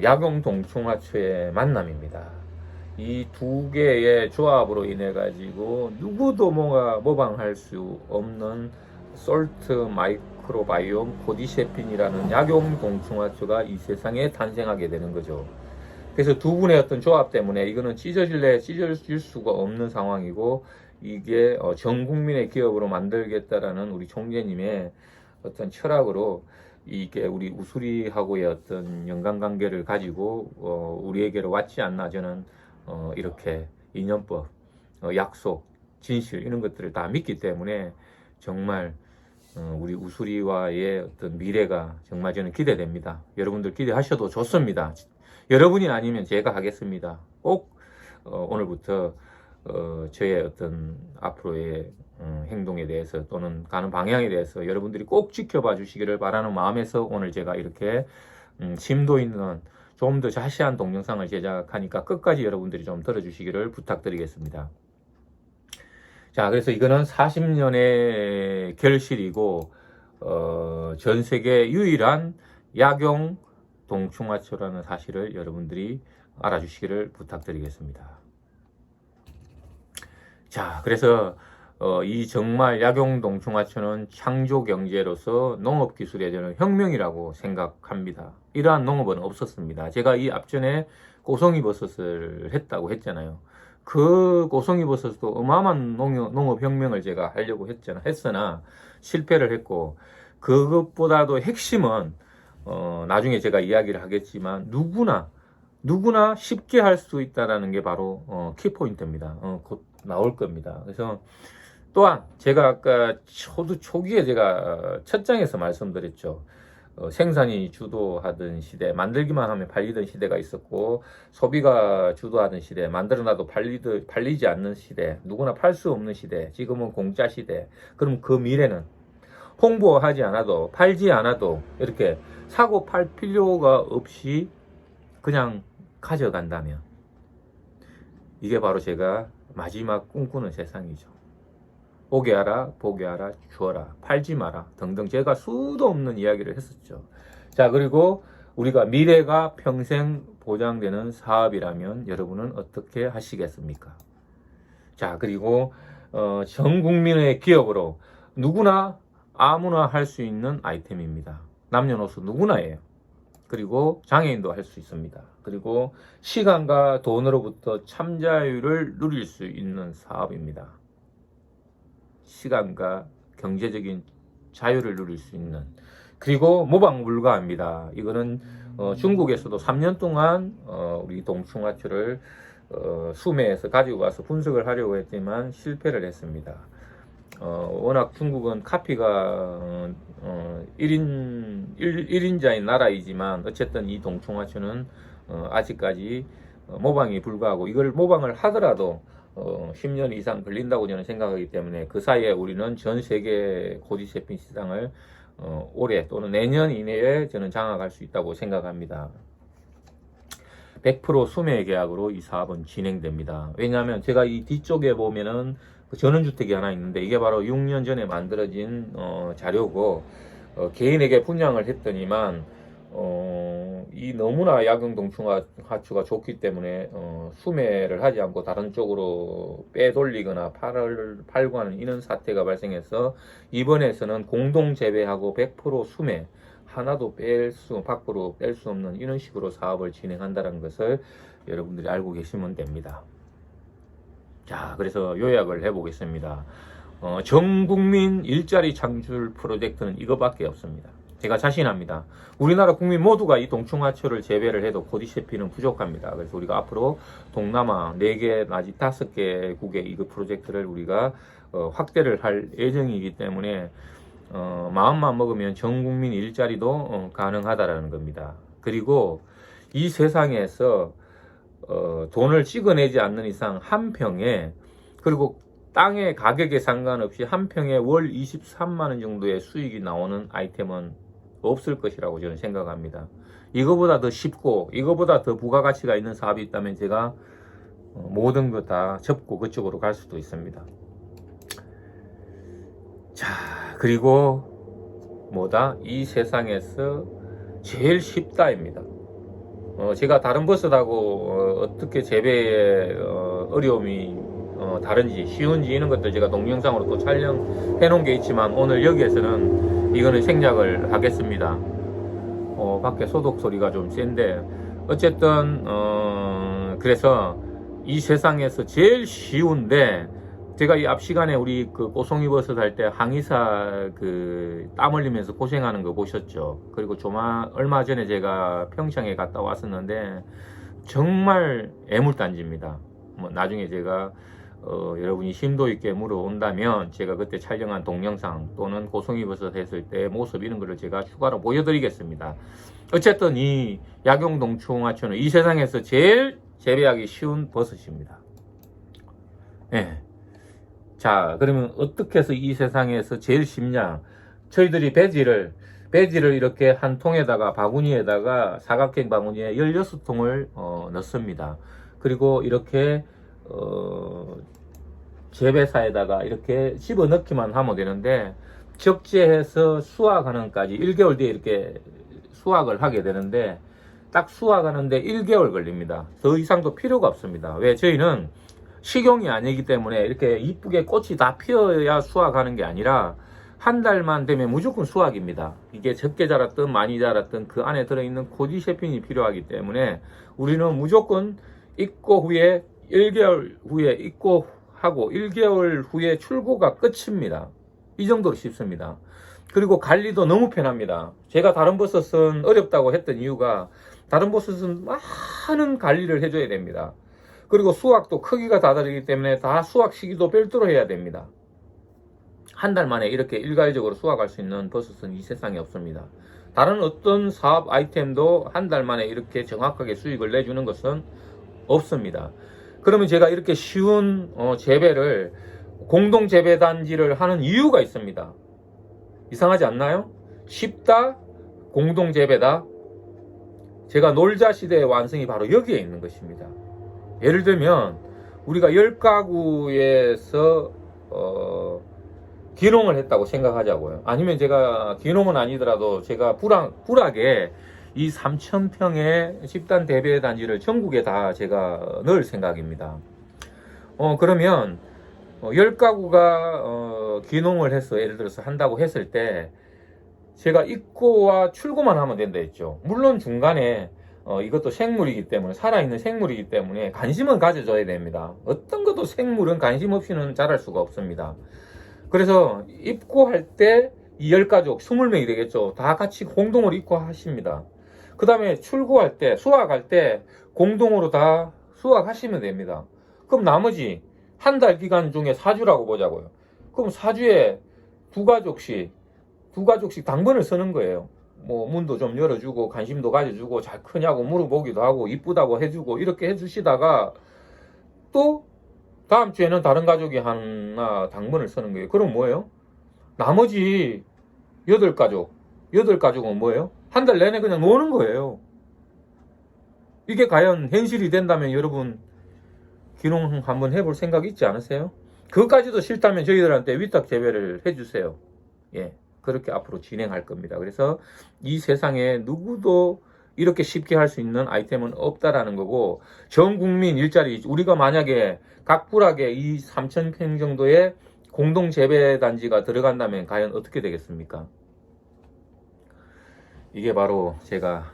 약용동충하초의 만남입니다. 이 두 개의 조합으로 인해 가지고 누구도 모방할 수 없는 솔트 마이크로바이옴 코디셰핀이라는 약용동충하초가 이 세상에 탄생하게 되는 거죠. 그래서 두 분의 어떤 조합 때문에 이거는 찢어질 수가 없는 상황이고, 이게 전 국민의 기업으로 만들겠다라는 우리 총재님의 어떤 철학으로 이게 우리 우수리하고의 어떤 연관관계를 가지고 우리에게로 왔지 않나, 저는 이렇게 인연법, 약속, 진실 이런 것들을 다 믿기 때문에 정말 우리 우수리와의 어떤 미래가 정말 저는 기대됩니다. 여러분들 기대하셔도 좋습니다. 여러분이 아니면 제가 하겠습니다. 꼭 오늘부터 저의 어떤 앞으로의 행동에 대해서 또는 가는 방향에 대해서 여러분들이 꼭 지켜봐 주시기를 바라는 마음에서 오늘 제가 이렇게 심도 있는 좀 더 자세한 동영상을 제작하니까 끝까지 여러분들이 좀 들어주시기를 부탁드리겠습니다. 자, 그래서 이거는 40년의 결실이고 전 세계 유일한 약용 동충하초라는 사실을 여러분들이 알아주시기를 부탁드리겠습니다. 자, 그래서 이 정말 약용동충하초는 창조경제로서 농업기술의 저는 혁명이라고 생각합니다. 이러한 농업은 없었습니다. 제가 이 앞전에 고송이버섯을 했다고 했잖아요. 그 고송이버섯도 어마어마한 농업혁명을 제가 하려고 했으나 실패를 했고, 그것보다도 핵심은 나중에 제가 이야기를 하겠지만 누구나 쉽게 할 수 있다는 게 바로 키포인트입니다. 곧 나올 겁니다. 그래서 또한 제가 아까 초기에 제가 첫 장에서 말씀드렸죠. 생산이 주도하던 시대, 만들기만 하면 팔리던 시대가 있었고, 소비가 주도하던 시대, 만들어놔도 팔리지 않는 시대, 누구나 팔 수 없는 시대, 지금은 공짜 시대. 그럼 그 미래는 홍보하지 않아도, 팔지 않아도 이렇게 사고 팔 필요가 없이 그냥 가져간다면, 이게 바로 제가 마지막 꿈꾸는 세상이죠. 오게 하라, 보게 하라, 주어라, 팔지 마라 등등 제가 수도 없는 이야기를 했었죠. 자, 그리고 우리가 미래가 평생 보장되는 사업이라면 여러분은 어떻게 하시겠습니까? 자, 그리고 전 국민의 기업으로 누구나 아무나 할 수 있는 아이템입니다. 남녀노소 누구나예요. 그리고 장애인도 할 수 있습니다. 그리고 시간과 돈으로부터 참자유를 누릴 수 있는 사업입니다. 시간과 경제적인 자유를 누릴 수 있는, 그리고 모방 불가합니다. 이거는 중국에서도 3년 동안 우리 동충하초를 수매에서 가지고 와서 분석을 하려고 했지만 실패를 했습니다. 워낙 중국은 카피가 1인자인 나라이지만 어쨌든 이 동충하초는 아직까지 모방이 불가하고, 이걸 모방을 하더라도 10년 이상 걸린다고 저는 생각하기 때문에 그 사이에 우리는 전 세계 코디셰핀 시장을 올해 또는 내년 이내에 저는 장악할 수 있다고 생각합니다. 100% 수매 계약으로 이 사업은 진행됩니다. 왜냐하면 제가 이 뒤쪽에 보면은 그 전원주택이 하나 있는데, 이게 바로 6년 전에 만들어진 자료고, 개인에게 분양을 했더니만 이 너무나 약용동충하초가 좋기 때문에 수매를 하지 않고 다른 쪽으로 빼돌리거나 팔고 하는 이런 사태가 발생해서, 이번에서는 공동 재배하고 100% 수매, 하나도 밖으로 뺄 수 없는 이런 식으로 사업을 진행한다는 것을 여러분들이 알고 계시면 됩니다. 자, 그래서 요약을 해보겠습니다. 전 국민 일자리 창출 프로젝트는 이거밖에 없습니다. 제가 자신합니다. 우리나라 국민 모두가 이 동충하초를 재배를 해도 코디셰피는 부족합니다. 그래서 우리가 앞으로 동남아 4개, 나지 5개국의 이거 프로젝트를 우리가 확대를 할 예정이기 때문에 마음만 먹으면 전 국민 일자리도 가능하다라는 겁니다. 그리고 이 세상에서 돈을 찍어내지 않는 이상 한 평에, 그리고 땅의 가격에 상관없이 한 평에 월 23만 원 정도의 수익이 나오는 아이템은 없을 것이라고 저는 생각합니다. 이거보다 더 쉽고 이거보다 더 부가가치가 있는 사업이 있다면 제가 모든 거 다 접고 그쪽으로 갈 수도 있습니다. 자, 그리고 뭐다? 이 세상에서 제일 쉽다입니다. 제가 다른 버스하고 어떻게 재배에 어려움이 다른지, 쉬운지 이런 것들 제가 동영상으로 또 촬영해 놓은 게 있지만 오늘 여기에서는 이거는 생략을 하겠습니다. 밖에 소독 소리가 좀 센데 어쨌든 그래서 이 세상에서 제일 쉬운데, 제가 이 앞 시간에 우리 그 꼬송이 버스 탈 때 항의사 그 땀 흘리면서 고생하는 거 보셨죠? 그리고 얼마 전에 제가 평창에 갔다 왔었는데 정말 애물단지입니다. 뭐 나중에 제가 여러분이 심도 있게 물어온다면 제가 그때 촬영한 동영상 또는 고송이 버섯 했을 때 모습 이런 거를 제가 추가로 보여드리겠습니다. 어쨌든 이 약용동충하초는 이 세상에서 제일 재배하기 쉬운 버섯입니다. 네. 자, 그러면 어떻게 해서 이 세상에서 제일 쉽냐? 저희들이 배지를 이렇게 한 통에다가 바구니에다가 사각형 바구니에 16통을 넣습니다. 그리고 이렇게 재배사에다가 이렇게 집어 넣기만 하면 되는데, 적재해서 수확하는까지 1개월 뒤에 이렇게 수확을 하게 되는데 딱 수확하는데 1개월 걸립니다. 더 이상도 필요가 없습니다. 왜? 저희는 식용이 아니기 때문에 이렇게 이쁘게 꽃이 다 피어야 수확하는 게 아니라 한 달만 되면 무조건 수확입니다. 이게 적게 자랐든 많이 자랐든 그 안에 들어있는 코디셰핀이 필요하기 때문에 우리는 무조건 입고 후에 1개월 후에 입고하고 1개월 후에 출고가 끝입니다. 이 정도로 쉽습니다. 그리고 관리도 너무 편합니다. 제가 다른 버섯은 어렵다고 했던 이유가 다른 버섯은 많은 관리를 해줘야 됩니다. 그리고 수확도 크기가 다 다르기 때문에 다 수확 시기도 별도로 해야 됩니다. 한 달 만에 이렇게 일괄적으로 수확할 수 있는 버섯은 이 세상에 없습니다. 다른 어떤 사업 아이템도 한 달 만에 이렇게 정확하게 수익을 내주는 것은 없습니다. 그러면 제가 이렇게 쉬운 재배를 공동재배단지를 하는 이유가 있습니다. 이상하지 않나요? 쉽다, 공동재배다. 제가 놀자시대의 완성이 바로 여기에 있는 것입니다. 예를 들면 우리가 10가구에서 귀농을 했다고 생각하자고요. 아니면 제가 귀농은 아니더라도 제가 불악에 이 3,000평의 집단 재배 단지를 전국에 다 제가 넣을 생각입니다. 그러면 10가구가 귀농을 해서 예를 들어서 한다고 했을 때 제가 입고와 출고만 하면 된다 했죠. 물론 중간에 이것도 생물이기 때문에, 살아있는 생물이기 때문에 관심은 가져줘야 됩니다. 어떤 것도 생물은 관심 없이는 자랄 수가 없습니다. 그래서 입고할 때 이 10가족 20명이 되겠죠. 다 같이 공동으로 입고하십니다. 그 다음에 출고할 때, 수확할 때 공동으로 다 수확하시면 됩니다. 그럼 나머지 한 달 기간 중에 4주라고 보자고요. 그럼 4주에 두 가족씩 당번을 쓰는 거예요. 뭐 문도 좀 열어주고 관심도 가져주고 잘 크냐고 물어보기도 하고 이쁘다고 해주고 이렇게 해주시다가 또 다음 주에는 다른 가족이 하나 당번을 쓰는 거예요. 그럼 뭐예요? 나머지 8가족은 뭐예요? 한 달 내내 그냥 노는 거예요. 이게 과연 현실이 된다면 여러분 귀농 한번 해볼 생각 있지 않으세요? 그것까지도 싫다면 저희들한테 위탁 재배를 해주세요. 예, 그렇게 앞으로 진행할 겁니다. 그래서 이 세상에 누구도 이렇게 쉽게 할 수 있는 아이템은 없다라는 거고, 전 국민 일자리, 우리가 만약에 각 불악에 이 3,000평 정도의 공동 재배 단지가 들어간다면 과연 어떻게 되겠습니까? 이게 바로 제가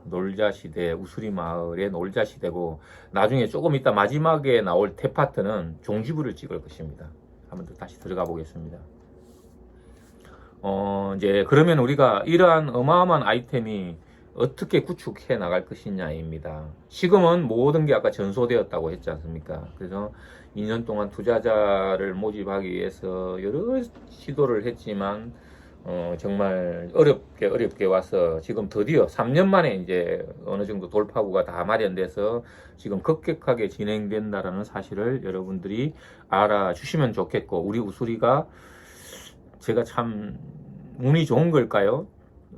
놀자시대, 우수리 마을의 놀자시대고, 나중에 조금 이따 마지막에 나올 테파트는 종지부를 찍을 것입니다. 한번 더 다시 들어가 보겠습니다. 이제 그러면 우리가 이러한 어마어마한 아이템이 어떻게 구축해 나갈 것이냐입니다. 지금은 모든 게 아까 전소되었다고 했지 않습니까? 그래서 2년 동안 투자자를 모집하기 위해서 여러 시도를 했지만 정말 어렵게 와서 지금 드디어 3년 만에 이제 어느 정도 돌파구가 다 마련돼서 지금 급격하게 진행된다라는 사실을 여러분들이 알아주시면 좋겠고, 우리 우수리가 제가 참 운이 좋은 걸까요?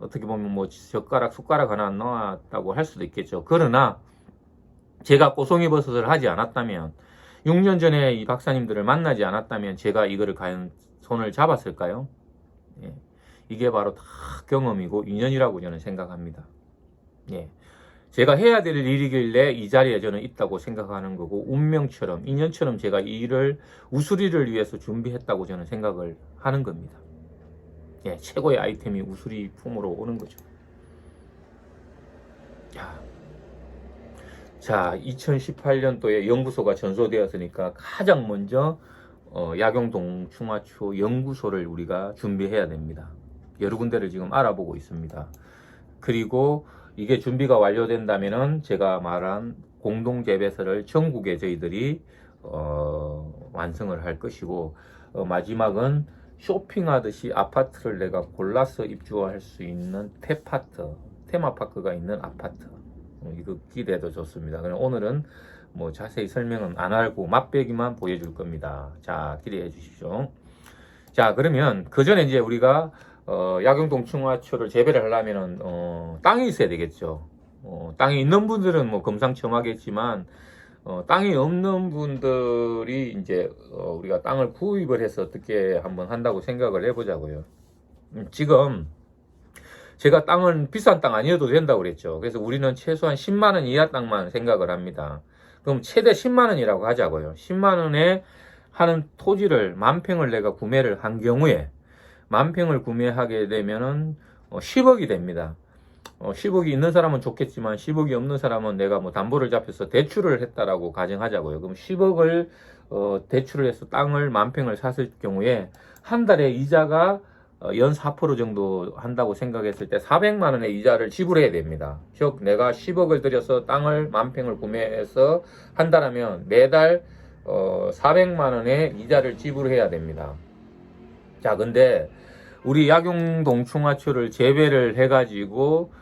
어떻게 보면 뭐 젓가락 숟가락 하나 넣었다고 할 수도 있겠죠. 그러나 제가 꼬송이버섯을 하지 않았다면, 6년 전에 이 박사님들을 만나지 않았다면 제가 이거를 과연 손을 잡았을까요? 예. 이게 바로 다 경험이고 인연이라고 저는 생각합니다. 예. 제가 해야 될 일이길래 이 자리에 저는 있다고 생각하는 거고, 운명처럼, 인연처럼 제가 이 일을 우수리를 위해서 준비했다고 저는 생각을 하는 겁니다. 예, 최고의 아이템이 우수리 품으로 오는 거죠. 자, 2018년도에 연구소가 전소되었으니까 가장 먼저 약용동 충화초 연구소를 우리가 준비해야 됩니다. 여러 군데를 지금 알아보고 있습니다. 그리고 이게 준비가 완료된다면은 제가 말한 공동재배소를 전국에 저희들이 완성을 할 것이고, 마지막은 쇼핑하듯이 아파트를 내가 골라서 입주할 수 있는 테마파크가 있는 아파트. 이거 기대도 좋습니다. 그럼 오늘은 뭐 자세히 설명은 안 하고 맛배기만 보여줄 겁니다. 자, 기대해 주십시오. 자, 그러면 그 전에 이제 우리가 약용동 충화초를 재배를 하려면은 땅이 있어야 되겠죠. 땅이 있는 분들은 뭐 금상첨화겠지만, 땅이 없는 분들이 이제 우리가 땅을 구입을 해서 어떻게 한번 한다고 생각을 해보자고요. 지금 제가 땅은 비싼 땅 아니어도 된다고 그랬죠. 그래서 우리는 최소한 10만 원 이하 땅만 생각을 합니다. 그럼 최대 10만 원이라고 하자고요. 10만 원에 하는 토지를 10,000평을 내가 구매를 한 경우에, 10,000평을 구매하게 되면은 10억이 됩니다. 10억이 있는 사람은 좋겠지만 10억이 없는 사람은 내가 뭐 담보를 잡혀서 대출을 했다라고 가정하자고요. 그럼 10억을 대출을 해서 땅을 10,000평을 샀을 경우에 한 달에 이자가 연 4% 정도 한다고 생각했을 때 400만 원의 이자를 지불해야 됩니다. 즉 내가 10억을 들여서 땅을 10,000평을 구매해서 한다면 매달 400만 원의 이자를 지불해야 됩니다. 자, 근데 우리 약용동 충화초를 재배를 해가지고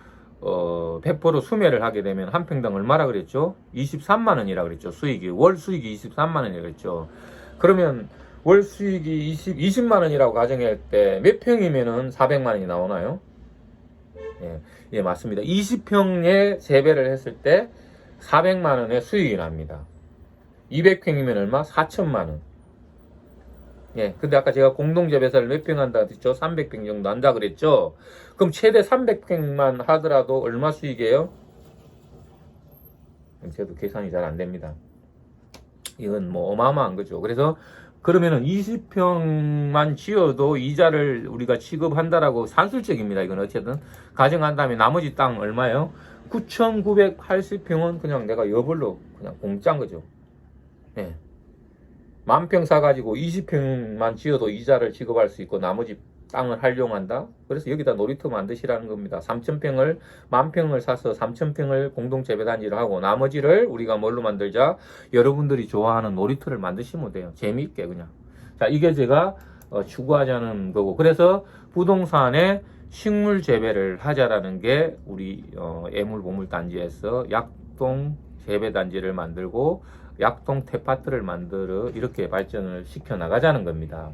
100% 수매를 하게 되면 한 평당 얼마라 그랬죠? 23만 원이라 그랬죠. 수익이, 월 수익이 23만 원이라 그랬죠. 그러면 월 수익이 20만 원이라고 가정할 때 몇 평이면은 400만 원이 나오나요? 예, 맞습니다. 20평에 재배를 했을 때 400만 원의 수익이 납니다. 200평이면 얼마? 4천만 원. 예, 근데 아까 제가 공동재배사를 몇 평 한다 그랬죠? 300평 정도 한다 그랬죠? 그럼 최대 300평만 하더라도 얼마 수익이에요? 저도 계산이 잘 안 됩니다. 이건 뭐 어마어마한 거죠. 그래서 그러면은 20평만 지어도 이자를 우리가 취급한다라고 산술적입니다. 이건 어쨌든 가정한다면 나머지 땅 얼마예요? 9,980평은 그냥 내가 여벌로 그냥 공짜인 거죠. 예. 10,000평 사가지고 20평만 지어도 이자를 지급할 수 있고 나머지 땅을 활용한다. 그래서 여기다 놀이터 만드시라는 겁니다. 3,000평을 10,000평을 사서 3,000평을 공동재배단지를 하고 나머지를 우리가 뭘로 만들자? 여러분들이 좋아하는 놀이터를 만드시면 돼요. 재미있게 그냥. 자, 이게 제가 추구하자는 거고, 그래서 부동산에 식물 재배를 하자라는 게 우리 애물보물단지에서 약동 재배단지를 만들고 약동 테파트를 만들어 이렇게 발전을 시켜 나가자는 겁니다.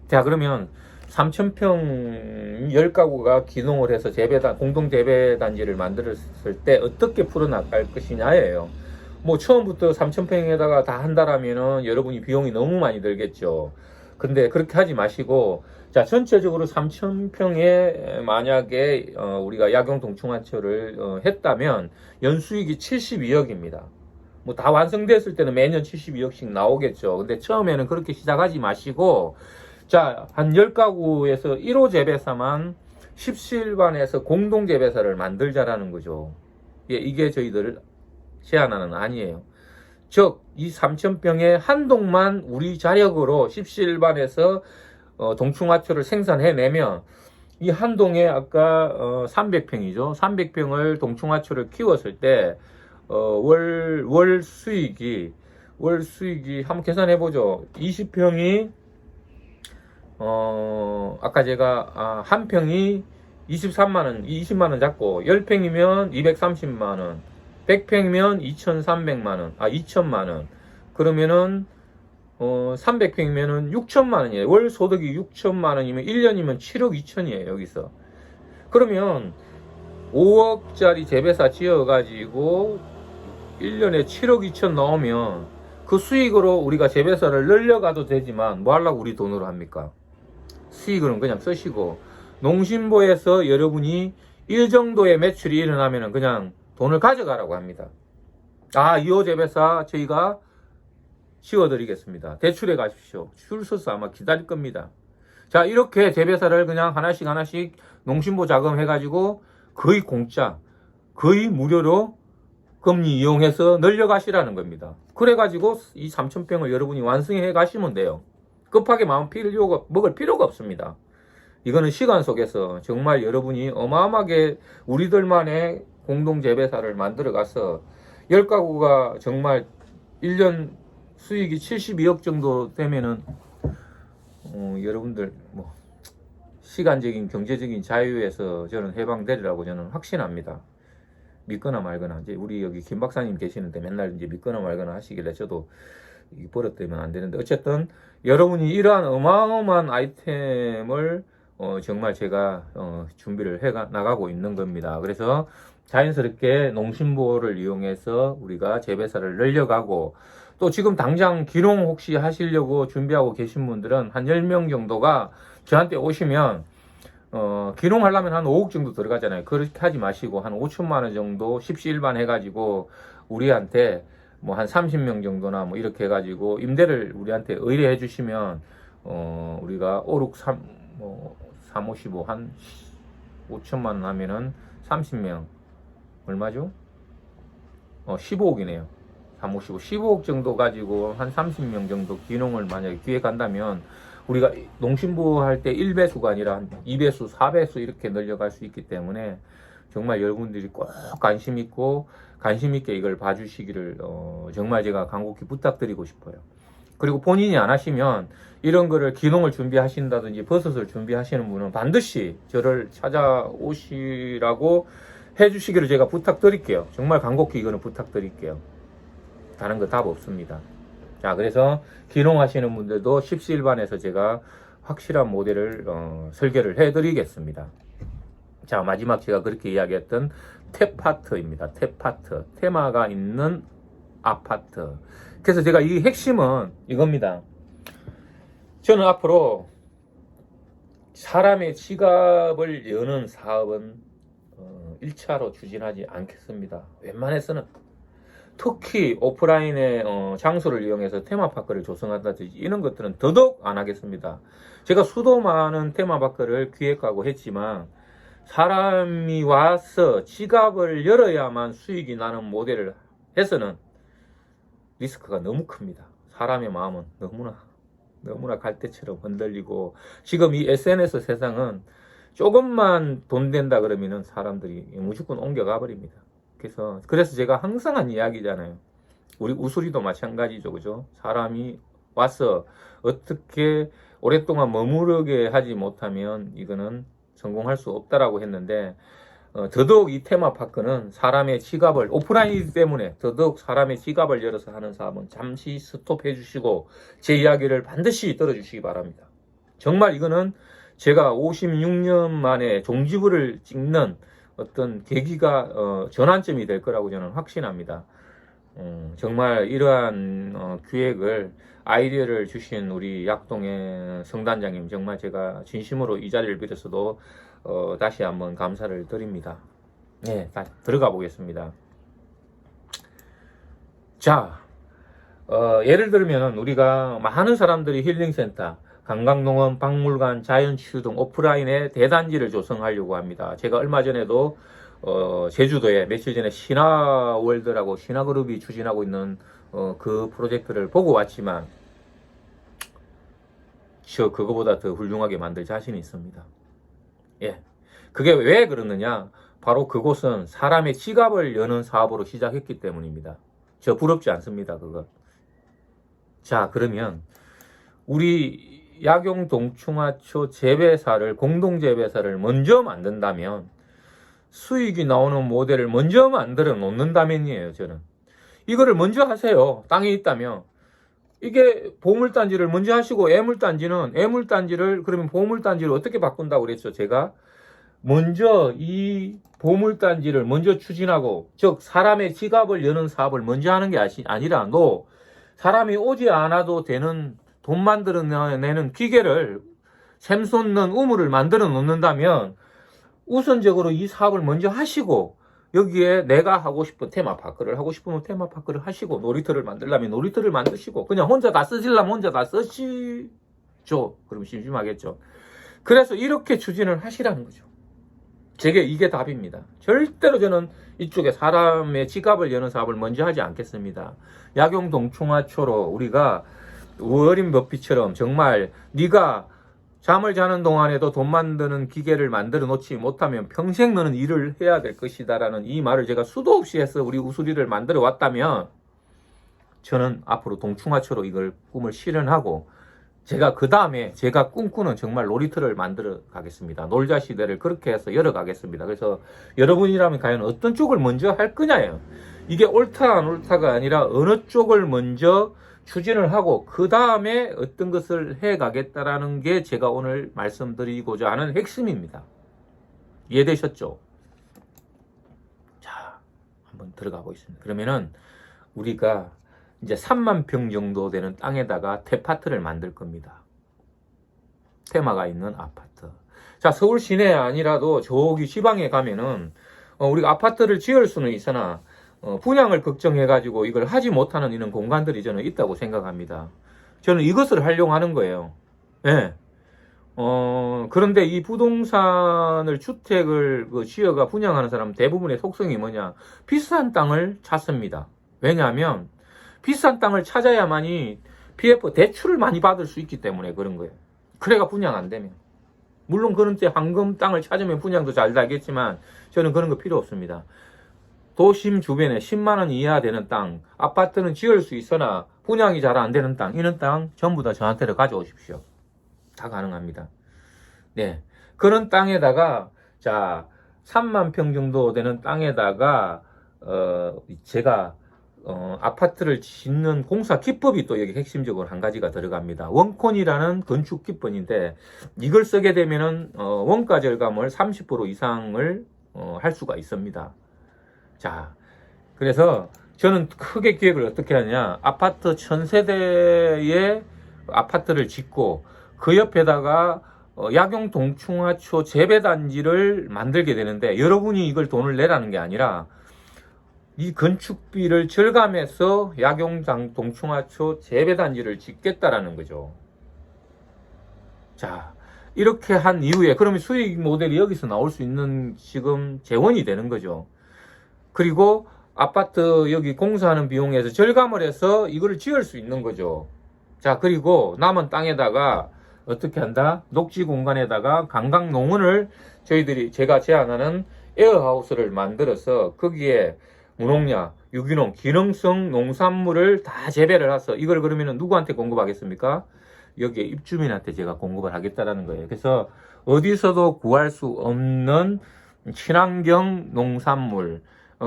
자, 그러면 3,000평 10가구가 기농을 해서 공동 재배단지를 만들었을 때 어떻게 풀어나갈 것이냐예요. 뭐 처음부터 3,000평에다가 다 한다라면은 여러분이 비용이 너무 많이 들겠죠. 근데 그렇게 하지 마시고, 자, 전체적으로 3,000평에 만약에 우리가 약용동 충화초를 했다면 연수익이 72억입니다. 뭐 다 완성됐을 때는 매년 72억씩 나오겠죠. 근데 처음에는 그렇게 시작하지 마시고, 자, 한 10가구에서 1호 재배사만 십시일반에서 공동재배사를 만들자라는 거죠. 예, 이게 저희들 제안하는 아니에요. 즉, 이 3,000병의 한 동만 우리 자력으로 십시일반에서 동충하초를 생산해내면 이 한 동에 아까 300평이죠. 300평을 동충하초를 키웠을 때 월 수익이 한번 계산해 보죠. 20평이 아까 제가 한 평이 23만 원, 20만 원 잡고 10평이면 230만 원, 100평이면 2,300만 원, 2천만 원. 그러면은 300평이면은 6천만 원이에요. 월 소득이 6천만 원이면 1년이면 7억 2천이에요, 여기서. 그러면 5억짜리 재배사 지어가지고 1년에 7억 2천 나오면 그 수익으로 우리가 재배사를 늘려가도 되지만 뭐 하려고 우리 돈으로 합니까? 수익은 그냥 쓰시고, 농심보에서 여러분이 일 정도의 매출이 일어나면 그냥 돈을 가져가라고 합니다. 2호 재배사 저희가 지워드리겠습니다. 대출해 가십시오. 줄 서서 아마 기다릴 겁니다. 자, 이렇게 재배사를 그냥 하나씩 농심보 자금 해가지고 거의 공짜, 거의 무료로 금리 이용해서 늘려가시라는 겁니다. 그래가지고 이 3,000병을 여러분이 완성해 가시면 돼요. 급하게 마음 먹을 필요가 없습니다. 이거는 시간 속에서 정말 여러분이 어마어마하게 우리들만의 공동재배사를 만들어 가서 10가구가 정말 1년 수익이 72억 정도 되면은 여러분들 뭐 시간적인 경제적인 자유에서 저는 해방되리라고 저는 확신합니다. 믿거나 말거나. 이제 우리 여기 김 박사님 계시는데 맨날 이제 믿거나 말거나 하시길래 저도 버릇되면 안 되는데, 어쨌든 여러분이 이러한 어마어마한 아이템을 정말 제가 준비를 해 나가고 있는 겁니다. 그래서 자연스럽게 농심보를 이용해서 우리가 재배사를 늘려가고, 또 지금 당장 기농 혹시 하시려고 준비하고 계신 분들은 한 10명 정도가 저한테 오시면 기농하려면 한 5억 정도 들어가잖아요. 그렇게 하지 마시고 한 5천만 원 정도 십시일반 해가지고 우리한테 뭐 한 30명 정도나 뭐 이렇게 해가지고 임대를 우리한테 의뢰해 주시면 우리가 5, 6, 3, 3, 5, 15, 한 5천만 원 하면은 30명 얼마죠? 15억이네요. 3, 5, 15, 15억 정도 가지고 한 30명 정도 기농을 만약에 기획한다면 우리가 농심부 할 때 1배수가 아니라 한 2배수, 4배수 이렇게 늘려갈 수 있기 때문에 정말 여러분들이 꼭 관심 있게 이걸 봐주시기를 정말 제가 간곡히 부탁드리고 싶어요. 그리고 본인이 안 하시면 이런 거를 기농을 준비하신다든지 버섯을 준비하시는 분은 반드시 저를 찾아오시라고 해주시기를 제가 부탁드릴게요. 정말 간곡히 이거는 부탁드릴게요. 다른 거 답 없습니다. 자, 그래서 기농하시는 분들도 십시일반에서 제가 확실한 모델을 설계를 해드리겠습니다. 자, 마지막 제가 그렇게 이야기했던 탭파트입니다. 탭파트, 테마가 있는 아파트. 그래서 제가 이 핵심은 이겁니다. 저는 앞으로 사람의 지갑을 여는 사업은 1차로 추진하지 않겠습니다. 웬만해서는. 특히 오프라인의 장소를 이용해서 테마파크를 조성한다든지 이런 것들은 더더욱 안 하겠습니다. 제가 수도 많은 테마파크를 기획하고 했지만 사람이 와서 지갑을 열어야만 수익이 나는 모델을 해서는 리스크가 너무 큽니다. 사람의 마음은 너무나 갈대처럼 흔들리고, 지금 이 SNS 세상은 조금만 돈 된다 그러면은 사람들이 무조건 옮겨가 버립니다. 그래서 제가 항상 한 이야기잖아요. 우리 우수리도 마찬가지죠. 그죠? 사람이 와서 어떻게 오랫동안 머무르게 하지 못하면 이거는 성공할 수 없다라고 했는데, 더더욱 이 테마파크는 사람의 지갑을, 오프라인이기 때문에 더더욱 사람의 지갑을 열어서 하는 사업은 잠시 스톱해 주시고 제 이야기를 반드시 들어주시기 바랍니다. 정말 이거는 제가 56년 만에 종지부를 찍는 어떤 계기가 전환점이 될 거라고 저는 확신합니다. 정말 이러한 기획을, 아이디어를 주신 우리 약동의 성단장님, 정말 제가 진심으로 이 자리를 빌어서도 다시 한번 감사를 드립니다. 네, 다시 들어가 보겠습니다. 자, 예를 들면 우리가 많은 사람들이 힐링센터 관광농원, 박물관, 자연치유 등 오프라인의 대단지를 조성하려고 합니다. 제가 얼마 전에도 제주도에 며칠 전에 신화월드라고 신화그룹이 추진하고 있는 그 프로젝트를 보고 왔지만 저 그거보다 더 훌륭하게 만들 자신이 있습니다. 예, 그게 왜 그러느냐? 바로 그곳은 사람의 지갑을 여는 사업으로 시작했기 때문입니다. 저 부럽지 않습니다, 그거. 자, 그러면 우리 약용동충하초 재배사를 공동재배사를 먼저 만든다면 수익이 나오는 모델을 먼저 만들어 놓는다면이에요. 저는 이거를 먼저 하세요. 땅에 있다면. 이게 보물단지를 먼저 하시고 애물단지를 그러면 보물단지를 어떻게 바꾼다고 그랬죠? 제가 먼저 이 보물단지를 먼저 추진하고, 즉 사람의 지갑을 여는 사업을 먼저 하는 게 아니라 사람이 오지 않아도 되는 돈 만들어내는 기계를 샘솟는 우물을 만들어 놓는다면 우선적으로 이 사업을 먼저 하시고, 여기에 내가 하고 싶은 테마파크를 하고 싶으면 테마파크를 하시고, 놀이터를 만들려면 놀이터를 만드시고, 그냥 혼자 다 쓰시려면 혼자 다 쓰시죠. 그럼 심심하겠죠. 그래서 이렇게 추진을 하시라는 거죠. 이게 답입니다. 절대로 저는 이쪽에 사람의 지갑을 여는 사업을 먼저 하지 않겠습니다. 약용동충하초로 우리가 워린 버핏처럼 정말 네가 잠을 자는 동안에도 돈 만드는 기계를 만들어 놓지 못하면 평생 너는 일을 해야 될 것이다 라는 이 말을 제가 수도 없이 해서 우리 우수리를 만들어 왔다면, 저는 앞으로 동충하초로 이걸 꿈을 실현하고 제가 그 다음에 제가 꿈꾸는 정말 놀이터를 만들어 가겠습니다. 놀자 시대를 그렇게 해서 열어 가겠습니다. 그래서 여러분이라면 과연 어떤 쪽을 먼저 할 거냐예요. 이게 옳다 안 옳다가 아니라 어느 쪽을 먼저 추진을 하고 그 다음에 어떤 것을 해 가겠다라는 게 제가 오늘 말씀드리고자 하는 핵심입니다. 이해되셨죠? 자, 한번 들어가 보겠습니다. 그러면은 우리가 이제 3만 평 정도 되는 땅에다가 테파트를 만들 겁니다. 테마가 있는 아파트. 자, 서울 시내 아니라도 저기 지방에 가면은 우리가 아파트를 지을 수는 있으나 분양을 걱정해가지고 이걸 하지 못하는 이런 공간들이 저는 있다고 생각합니다. 저는 이것을 활용하는 거예요. 예. 그런데 이 부동산을 주택을 지어가 분양하는 사람 대부분의 속성이 뭐냐? 비싼 땅을 찾습니다. 왜냐하면 비싼 땅을 찾아야만이 PF 대출을 많이 받을 수 있기 때문에 그런 거예요. 그래가 분양 안 되면. 물론 그런 때 황금 땅을 찾으면 분양도 잘 되겠지만 저는 그런 거 필요 없습니다. 도심 주변에 10만 원 이하 되는 땅, 아파트는 지을 수 있으나 분양이 잘 안 되는 땅, 이런 땅 전부 다 저한테로 가져오십시오. 다 가능합니다. 네. 그런 땅에다가, 자, 3만 평 정도 되는 땅에다가, 제가, 아파트를 짓는 공사 기법이 또 여기 핵심적으로 한 가지가 들어갑니다. 원콘이라는 건축 기법인데, 이걸 쓰게 되면은, 원가 절감을 30% 이상을, 할 수가 있습니다. 자, 그래서 저는 크게 기획을 어떻게 하냐. 아파트 1000세대의 아파트를 짓고, 그 옆에다가 약용동충하초 재배단지를 만들게 되는데, 여러분이 이걸 돈을 내라는 게 아니라 이 건축비를 절감해서 약용동충하초 재배단지를 짓겠다라는 거죠. 자, 이렇게 한 이후에 그러면 수익 모델이 여기서 나올 수 있는 지금 재원이 되는 거죠. 그리고 아파트 여기 공사하는 비용에서 절감을 해서 이거를 지을 수 있는 거죠. 자, 그리고 남은 땅에다가 어떻게 한다? 녹지 공간에다가 관광농원을 제가 제안하는 에어하우스를 만들어서 거기에 무농약, 유기농, 기능성 농산물을 다 재배를 해서 이걸 그러면 누구한테 공급하겠습니까? 여기에 입주민한테 제가 공급을 하겠다라는 거예요. 그래서 어디서도 구할 수 없는 친환경 농산물,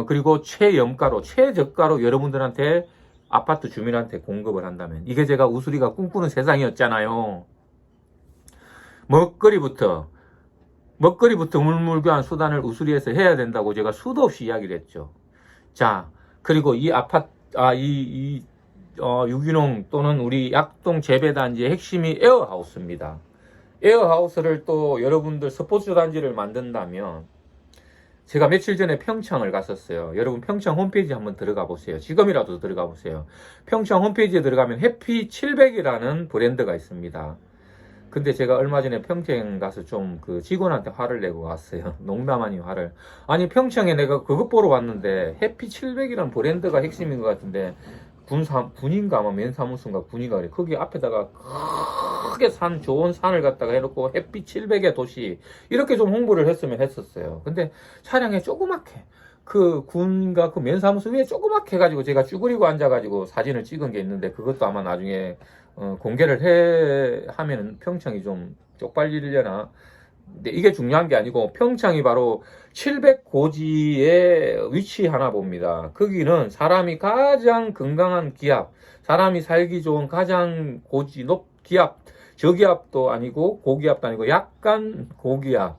그리고 최염가로, 최저가로 여러분들한테 아파트 주민한테 공급을 한다면, 이게 제가 우수리가 꿈꾸는 세상이었잖아요. 먹거리부터 물물교환 수단을 우수리에서 해야 된다고 제가 수도 없이 이야기를 했죠. 자, 그리고 이 유기농 또는 우리 약동 재배단지의 핵심이 에어하우스입니다. 에어하우스를 또 여러분들 스포츠 단지를 만든다면, 제가 며칠 전에 평창을 갔었어요. 여러분 평창 홈페이지 한번 들어가 보세요. 지금이라도 들어가 보세요. 평창 홈페이지에 들어가면 해피700이라는 브랜드가 있습니다. 근데 제가 얼마 전에 평택 가서 좀 그 직원한테 화를 내고 왔어요. 농담 아닌 화를. 아니, 평창에 내가 그것 보러 왔는데, 해피 700이라는 브랜드가 핵심인 것 같은데, 군인가 아마 면사무소인가 군인가 그래. 거기 앞에다가 크게 좋은 산을 갖다가 해놓고 햇빛 700의 도시 이렇게 좀 홍보를 했으면 했었어요. 근데 차량에 조그맣게 그 군인가 그 면사무소 위에 조그맣게 해가지고 제가 쭈그리고 앉아가지고 사진을 찍은 게 있는데 그것도 아마 나중에 공개를 하면은 평창이 좀 쪽팔리려나. 근데 이게 중요한 게 아니고 평창이 바로 700고지에 위치하나 봅니다. 거기는 사람이 가장 건강한 기압, 사람이 살기 좋은 가장 기압, 저기압도 아니고 고기압도 아니고 약간 고기압.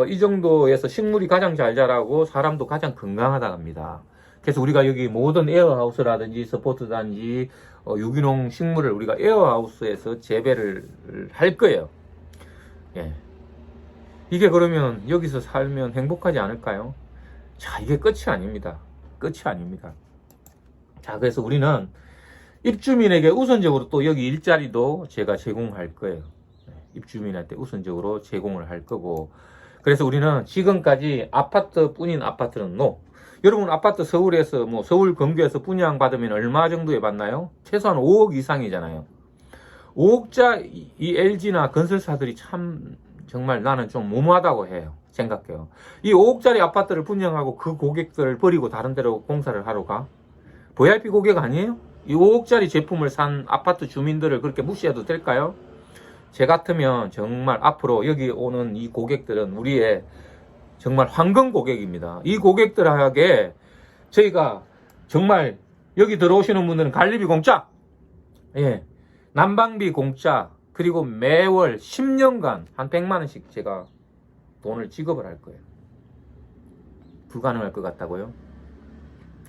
이 정도에서 식물이 가장 잘 자라고 사람도 가장 건강하다 합니다. 그래서 우리가 여기 모든 에어하우스라든지 스포츠단지 유기농 식물을 우리가 에어하우스에서 재배를 할 거예요. 예. 이게 그러면 여기서 살면 행복하지 않을까요? 자, 이게 끝이 아닙니다. 끝이 아닙니다. 자, 그래서 우리는 입주민에게 우선적으로 또 여기 일자리도 제가 제공할 거예요. 입주민한테 우선적으로 제공을 할 거고. 그래서 우리는 지금까지 아파트뿐인 아파트는 노. 여러분 아파트 서울에서 서울 근교에서 분양 받으면 얼마 정도에 받나요? 최소한 5억 이상이잖아요. 5억자 이 LG나 건설사들이 참 정말 나는 좀 무모하다고 생각해요. 이 5억짜리 아파트를 분양하고 그 고객들을 버리고 다른 데로 공사를 하러 가? VIP 고객 아니에요? 이 5억짜리 제품을 산 아파트 주민들을 그렇게 무시해도 될까요? 제 같으면 정말 앞으로 여기 오는 이 고객들은 우리의 정말 황금 고객입니다. 이 고객들에게 저희가 정말 여기 들어오시는 분들은 관리비 공짜, 예, 난방비 공짜, 그리고 매월 10년간 한 100만 원씩 제가 돈을 지급을 할 거예요. 불가능할 것 같다고요?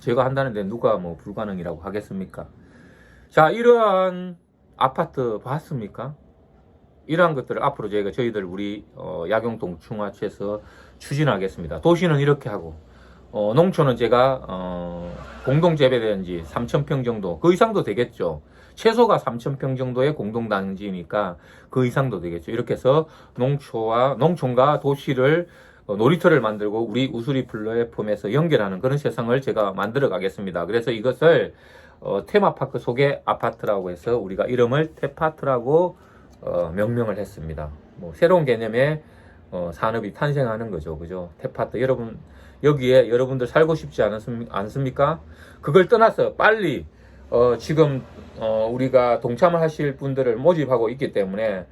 제가 한다는데 누가 불가능이라고 하겠습니까? 자, 이러한 아파트 봤습니까? 이러한 것들을 앞으로 저희들 우리 약용동충하체에서 추진하겠습니다. 도시는 이렇게 하고 농촌은 제가 공동재배단지 3,000평 정도, 그 이상도 되겠죠. 최소가 3,000평 정도의 공동단지니까 그 이상도 되겠죠. 이렇게 해서 농촌과 도시를 놀이터를 만들고 우리 우수리 플랫폼에서 연결하는 그런 세상을 제가 만들어 가겠습니다. 그래서 이것을 테마파크 속의 아파트라고 해서 우리가 이름을 테파트라고 명명을 했습니다. 새로운 개념의 산업이 탄생하는 거죠. 그죠? 테파트. 여러분, 여기에 여러분들 살고 싶지 않습니까? 그걸 떠나서 빨리 지금 우리가 동참하실 분들을 모집하고 있기 때문에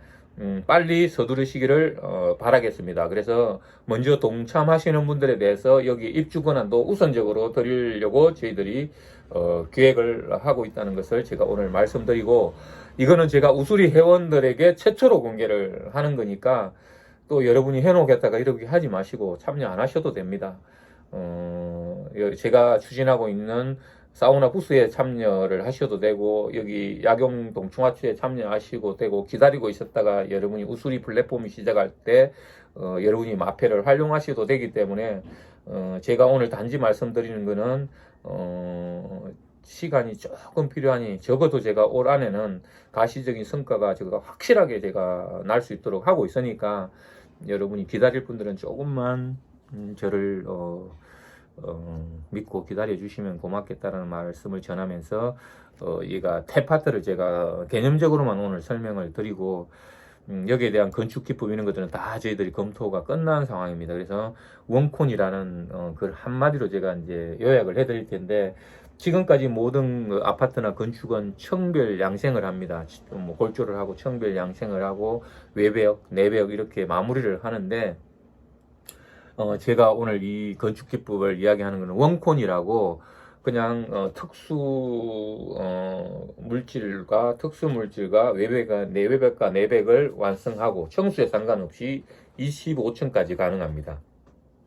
빨리 서두르시기를 바라겠습니다. 그래서 먼저 동참하시는 분들에 대해서 여기 입주 권한도 우선적으로 드리려고 저희들이 기획을 하고 있다는 것을 제가 오늘 말씀드리고, 이거는 제가 우수리 회원들에게 최초로 공개를 하는 거니까 또 여러분이 해놓겠다가 이렇게 하지 마시고 참여 안 하셔도 됩니다. 제가 추진하고 있는 사우나 부스에 참여를 하셔도 되고, 여기 약용동충하초에 참여하시고 되고, 기다리고 있었다가 여러분이 우수리 플랫폼이 시작할 때 여러분이 마페를 활용하셔도 되기 때문에 제가 오늘 단지 말씀드리는 거는 시간이 조금 필요하니 적어도 제가 올 안에는 가시적인 성과가 제가 확실하게 제가 날 수 있도록 하고 있으니까 여러분이 기다릴 분들은 조금만 저를 믿고 기다려 주시면 고맙겠다라는 말씀을 전하면서 얘가 테파트를 제가 개념적으로만 오늘 설명을 드리고, 여기에 대한 건축 기법 이런 것들은 다 저희들이 검토가 끝난 상황입니다. 그래서 원콘이라는 그 한마디로 제가 이제 요약을 해드릴 텐데, 지금까지 모든 아파트나 건축은 청별 양생을 합니다. 골조를 하고 청별 양생을 하고 외벽, 내벽 이렇게 마무리를 하는데, 제가 오늘 이 건축 기법을 이야기하는 것은 원콘이라고 그냥 특수 물질과 내외벽과 내백을 완성하고 청수에 상관없이 25층까지 가능합니다.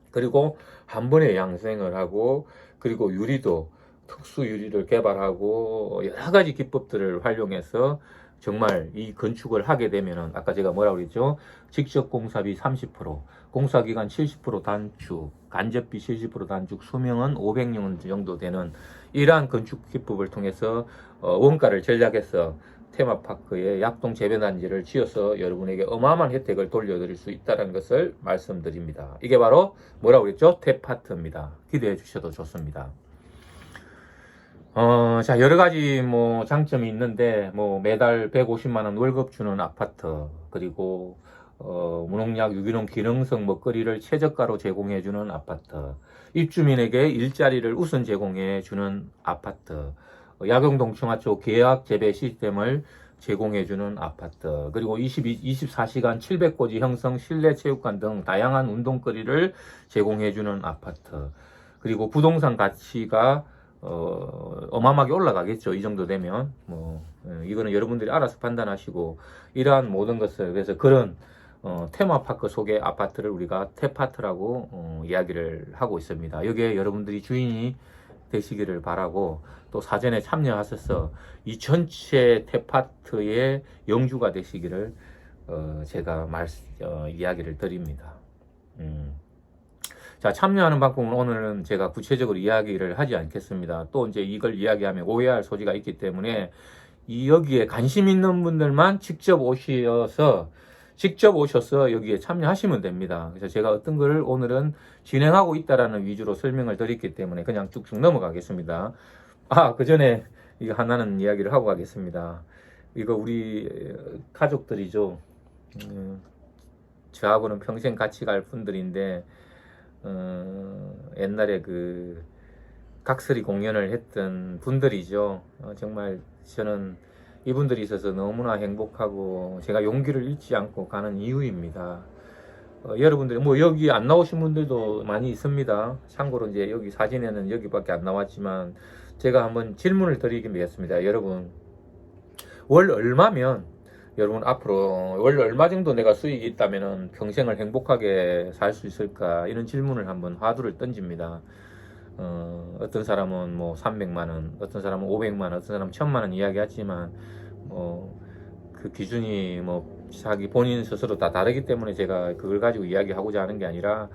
그리고 한 번에 양생을 하고, 그리고 유리도 특수 유리를 개발하고 여러 가지 기법들을 활용해서 정말 이 건축을 하게 되면은 아까 제가 뭐라고 그랬죠? 직접 공사비 30%, 공사기간 70% 단축, 간접비 70% 단축, 수명은 500년 정도 되는 이러한 건축 기법을 통해서 원가를 전략해서 테마파크에 약동 재배단지를 지어서 여러분에게 어마어마한 혜택을 돌려드릴 수 있다는 것을 말씀드립니다. 이게 바로 뭐라고 그랬죠? 테파트입니다. 기대해 주셔도 좋습니다. 자, 여러 가지 뭐 장점이 있는데, 뭐 매달 150만원 월급 주는 아파트, 그리고 무농약 유기농 기능성 먹거리를 최저가로 제공해주는 아파트, 입주민에게 일자리를 우선 제공해주는 아파트, 약용동충하초 계약 재배 시스템을 제공해주는 아파트, 그리고 24시간 700고지 형성 실내 체육관 등 다양한 운동거리를 제공해주는 아파트, 그리고 부동산 가치가 어마어마하게 올라가겠죠. 이 정도 되면 이거는 여러분들이 알아서 판단하시고, 이러한 모든 것을, 그래서 그런 테마파크 속의 아파트를 우리가 테파트라고 이야기를 하고 있습니다. 여기에 여러분들이 주인이 되시기를 바라고, 또 사전에 참여하셔서 이 전체 테파트의 영주가 되시기를 제가 이야기를 드립니다. 자, 참여하는 방법은 오늘은 제가 구체적으로 이야기를 하지 않겠습니다. 또 이제 이걸 이야기하면 오해할 소지가 있기 때문에 여기에 관심 있는 분들만 직접 오셔서 여기에 참여하시면 됩니다. 그래서 제가 어떤 거를 오늘은 진행하고 있다라는 위주로 설명을 드렸기 때문에 그냥 쭉쭉 넘어가겠습니다. 그 전에 이거 하나는 이야기를 하고 가겠습니다. 이거 우리 가족들이죠. 저하고는 평생 같이 갈 분들인데, 옛날에 그 각설이 공연을 했던 분들이죠. 정말 저는 이분들이 있어서 너무나 행복하고 제가 용기를 잃지 않고 가는 이유입니다. 여러분들 뭐 여기 안 나오신 분들도 많이 있습니다. 참고로 이제 여기 사진에는 여기밖에 안 나왔지만 제가 한번 질문을 드리겠습니다. 여러분, 월 얼마면 여러분 앞으로 월 얼마 정도 내가 수익이 있다면 평생을 행복하게 살 수 있을까? 이런 질문을 한번 화두를 던집니다. 어떤 사람은 뭐 300만원, 어떤 사람은 500만원, 어떤 사람은 1000만원 이야기하지만 그 기준이 자기 본인 스스로 다 다르기 때문에 제가 그걸 가지고 이야기하고자 하는 게 아니라,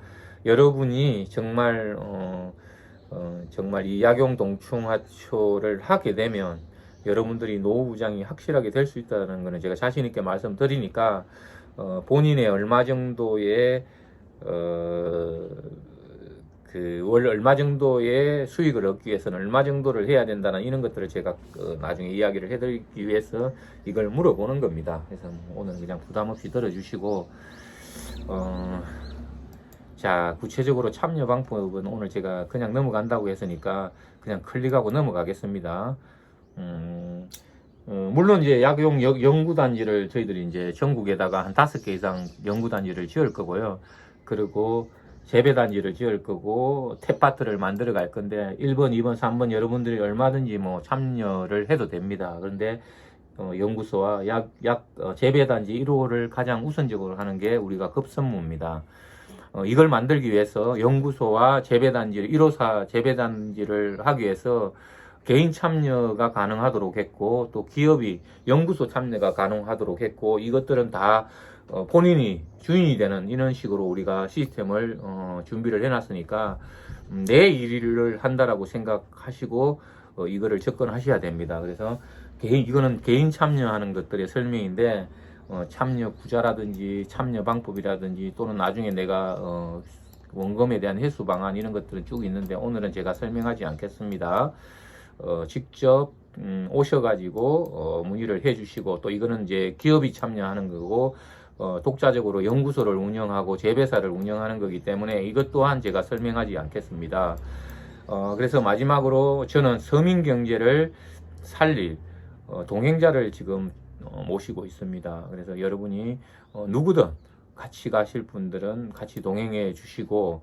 여러분이 정말 정말 이 약용동충하초를 하게 되면 여러분들이 노후부장이 확실하게 될 수 있다는 것은 제가 자신 있게 말씀드리니까, 본인의 얼마 정도의 월 얼마 정도의 수익을 얻기 위해서는 얼마 정도를 해야 된다는 이런 것들을 제가 나중에 이야기를 해드리기 위해서 이걸 물어보는 겁니다. 그래서 오늘 그냥 부담 없이 들어주시고, 자, 구체적으로 참여 방법은 오늘 제가 그냥 넘어간다고 했으니까 그냥 클릭하고 넘어가겠습니다. 물론 이제 약용 연구단지를 저희들이 이제 전국에다가 한 5개 이상 연구단지를 지을 거고요. 그리고 재배단지를 지을 거고, 탭파트를 만들어 갈 건데, 1번, 2번, 3번 여러분들이 얼마든지 참여를 해도 됩니다. 그런데 연구소와 재배단지 1호를 가장 우선적으로 하는 게 우리가 급선무입니다. 이걸 만들기 위해서 연구소와 재배단지를 1호사 재배단지를 하기 위해서 개인 참여가 가능하도록 했고, 또 기업이 연구소 참여가 가능하도록 했고, 이것들은 다 본인이 주인이 되는 이런 식으로 우리가 시스템을 준비를 해놨으니까 내 일을 한다라고 생각하시고 이거를 접근하셔야 됩니다. 그래서 이거는 개인 참여하는 것들의 설명인데, 참여 구자라든지 참여 방법이라든지 또는 나중에 내가 원금에 대한 회수 방안 이런 것들은 쭉 있는데 오늘은 제가 설명하지 않겠습니다. 직접 오셔가지고 문의를 해주시고, 또 이거는 이제 기업이 참여하는 거고 독자적으로 연구소를 운영하고 재배사를 운영하는 거기 때문에 이것 또한 제가 설명하지 않겠습니다. 그래서 마지막으로 저는 서민경제를 살릴 동행자를 지금 모시고 있습니다. 그래서 여러분이 누구든 같이 가실 분들은 같이 동행해 주시고,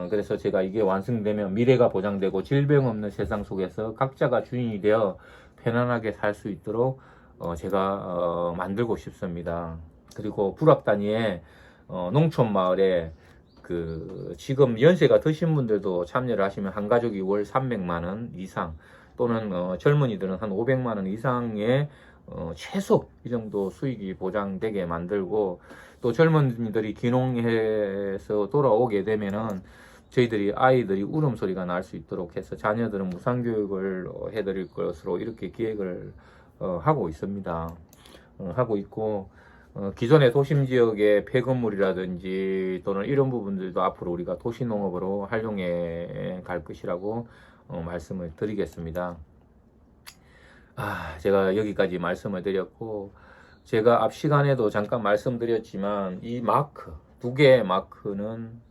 그래서 제가 이게 완성되면 미래가 보장되고 질병 없는 세상 속에서 각자가 주인이 되어 편안하게 살 수 있도록 제가 만들고 싶습니다. 그리고 불합단위에 농촌마을에 지금 연세가 드신 분들도 참여를 하시면 한 가족이 월 300만원 이상, 또는 젊은이들은 한 500만원 이상의 최소 이 정도 수익이 보장되게 만들고, 또 젊은이들이 귀농해서 돌아오게 되면은 저희들이 아이들이 울음소리가 날 수 있도록 해서 자녀들은 무상교육을 해드릴 것으로 이렇게 기획을 하고 있습니다. 하고 있고, 기존의 도심 지역의 폐건물이라든지 또는 이런 부분들도 앞으로 우리가 도시농업으로 활용해 갈 것이라고 말씀을 드리겠습니다. 제가 여기까지 말씀을 드렸고, 제가 앞 시간에도 잠깐 말씀드렸지만 이 마크, 두 개의 마크는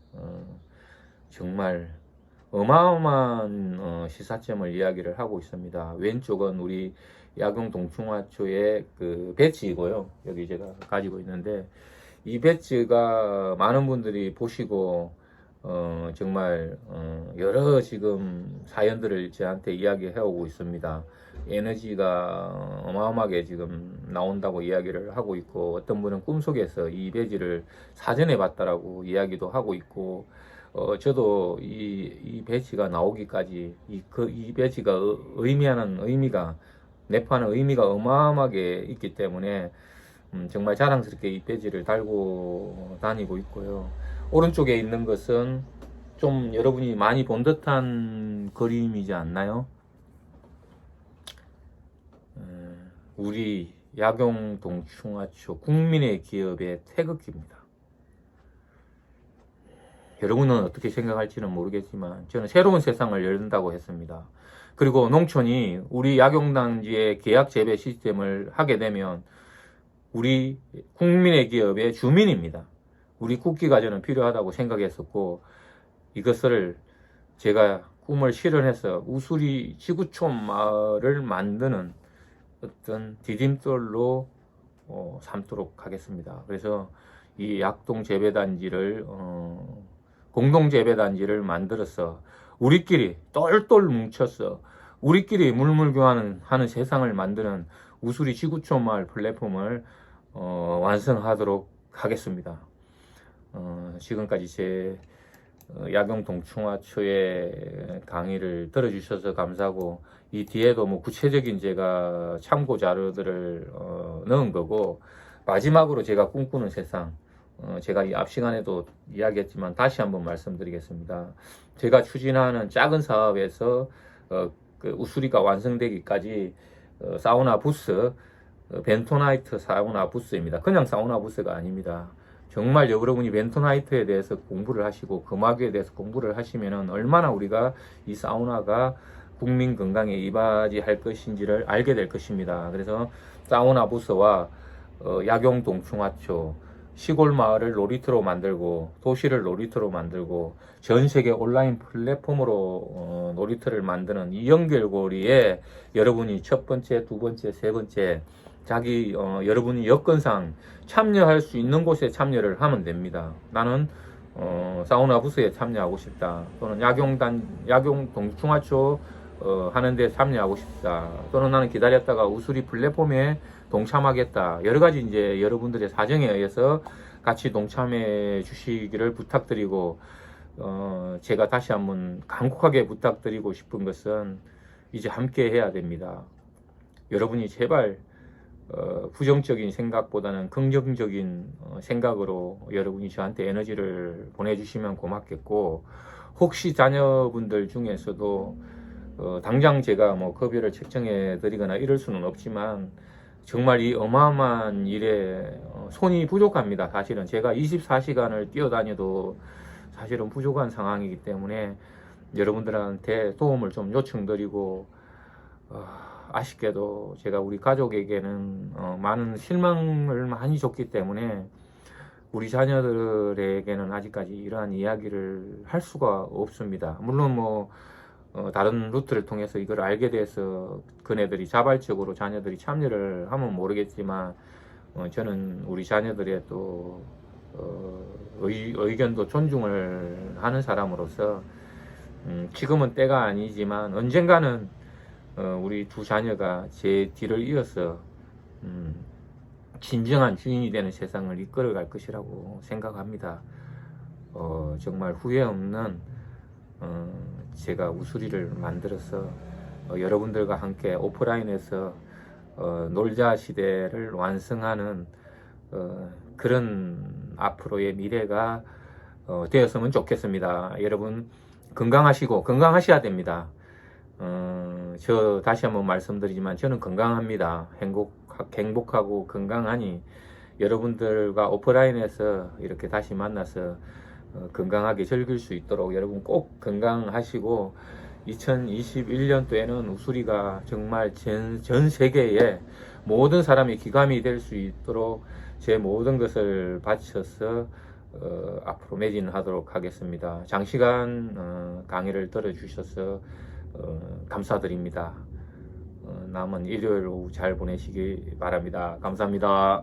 정말 어마어마한 시사점을 이야기를 하고 있습니다. 왼쪽은 우리 야경 동충하초의 그 배지이고요. 여기 제가 가지고 있는데 이 배지가 많은 분들이 보시고 정말 여러 지금 사연들을 저한테 이야기해 오고 있습니다. 에너지가 어마어마하게 지금 나온다고 이야기를 하고 있고, 어떤 분은 꿈속에서 이 배지를 사전에 봤다라고 이야기도 하고 있고, 저도 이 배지가 나오기까지 이 배지가 의미하는 의미가, 내포하는 의미가 어마어마하게 있기 때문에 정말 자랑스럽게 이 배지를 달고 다니고 있고요. 오른쪽에 있는 것은 좀 여러분이 많이 본 듯한 그림이지 않나요? 우리 야경 동충하초 국민의 기업의 태극기입니다. 여러분은 어떻게 생각할지는 모르겠지만 저는 새로운 세상을 열린다고 했습니다. 그리고 농촌이 우리 야경단지의 계약 재배 시스템을 하게 되면 우리 국민의 기업의 주민입니다. 우리 국기가 저는 필요하다고 생각했었고, 이것을 제가 꿈을 실현해서 우수리 지구촌 마을을 만드는 어떤 디딤돌로 삼도록 하겠습니다. 그래서 이 약동 재배단지를 공동 재배단지를 만들어서 우리끼리 똘똘 뭉쳐서 우리끼리 물물교환하는 세상을 만드는 우수리 지구촌 마을 플랫폼을 완성하도록 하겠습니다. 지금까지 제 야경 동충하초의 강의를 들어주셔서 감사하고, 이 뒤에도 뭐 구체적인 제가 참고 자료들을 넣은 거고, 마지막으로 제가 꿈꾸는 세상, 제가 이 앞 시간에도 이야기했지만 다시 한번 말씀드리겠습니다. 제가 추진하는 작은 사업에서 그 우수리가 완성되기까지 사우나 부스, 벤토나이트 사우나 부스입니다. 그냥 사우나 부스가 아닙니다. 정말 여러분이 벤토나이트에 대해서 공부를 하시고 금화기에 대해서 공부를 하시면은 얼마나 우리가 이 사우나가 국민 건강에 이바지할 것인지를 알게 될 것입니다. 그래서 사우나 부스와 야경 동충하초 시골 마을을 놀이터로 만들고 도시를 놀이터로 만들고 전 세계 온라인 플랫폼으로 놀이터를 만드는 이 연결고리에 여러분이 첫 번째, 두 번째, 세 번째 자기 여러분이 여건상 참여할 수 있는 곳에 참여를 하면 됩니다. 나는 사우나 부스에 참여하고 싶다, 또는 야경 동충하초 하는데 참여하고 싶다, 또는 나는 기다렸다가 우수리 플랫폼에 동참하겠다. 여러 가지 이제 여러분들의 사정에 의해서 같이 동참해 주시기를 부탁드리고, 제가 다시 한번 간곡하게 부탁드리고 싶은 것은 이제 함께 해야 됩니다. 여러분이 제발 부정적인 생각보다는 긍정적인 생각으로 여러분이 저한테 에너지를 보내주시면 고맙겠고, 혹시 자녀분들 중에서도 당장 제가 뭐 급여를 책정해 드리거나 이럴 수는 없지만 정말 이 어마어마한 일에 손이 부족합니다. 사실은 제가 24시간을 뛰어다녀도 사실은 부족한 상황이기 때문에 여러분들한테 도움을 좀 요청드리고, 아쉽게도 제가 우리 가족에게는 많은 실망을 많이 줬기 때문에 우리 자녀들에게는 아직까지 이러한 이야기를 할 수가 없습니다. 물론 뭐 다른 루트를 통해서 이걸 알게 돼서 그네들이 자발적으로 자녀들이 참여를 하면 모르겠지만, 저는 우리 자녀들의 또 의견도 존중을 하는 사람으로서 지금은 때가 아니지만 언젠가는 우리 두 자녀가 제 뒤를 이어서 진정한 주인이 되는 세상을 이끌어갈 것이라고 생각합니다. 정말 후회 없는 제가 우수리를 만들어서 여러분들과 함께 오프라인에서 놀자 시대를 완성하는 그런 앞으로의 미래가 되었으면 좋겠습니다. 여러분 건강하시고 건강하셔야 됩니다. 저 다시 한번 말씀드리지만 저는 건강합니다. 행복하고 건강하니 여러분들과 오프라인에서 이렇게 다시 만나서 건강하게 즐길 수 있도록 여러분 꼭 건강하시고 2021년도에는 우수리가 정말 전 세계에 모든 사람이 기감이 될 수 있도록 제 모든 것을 바쳐서 앞으로 매진하도록 하겠습니다. 장시간 강의를 들어주셔서 감사드립니다. 남은 일요일 오후 잘 보내시기 바랍니다. 감사합니다.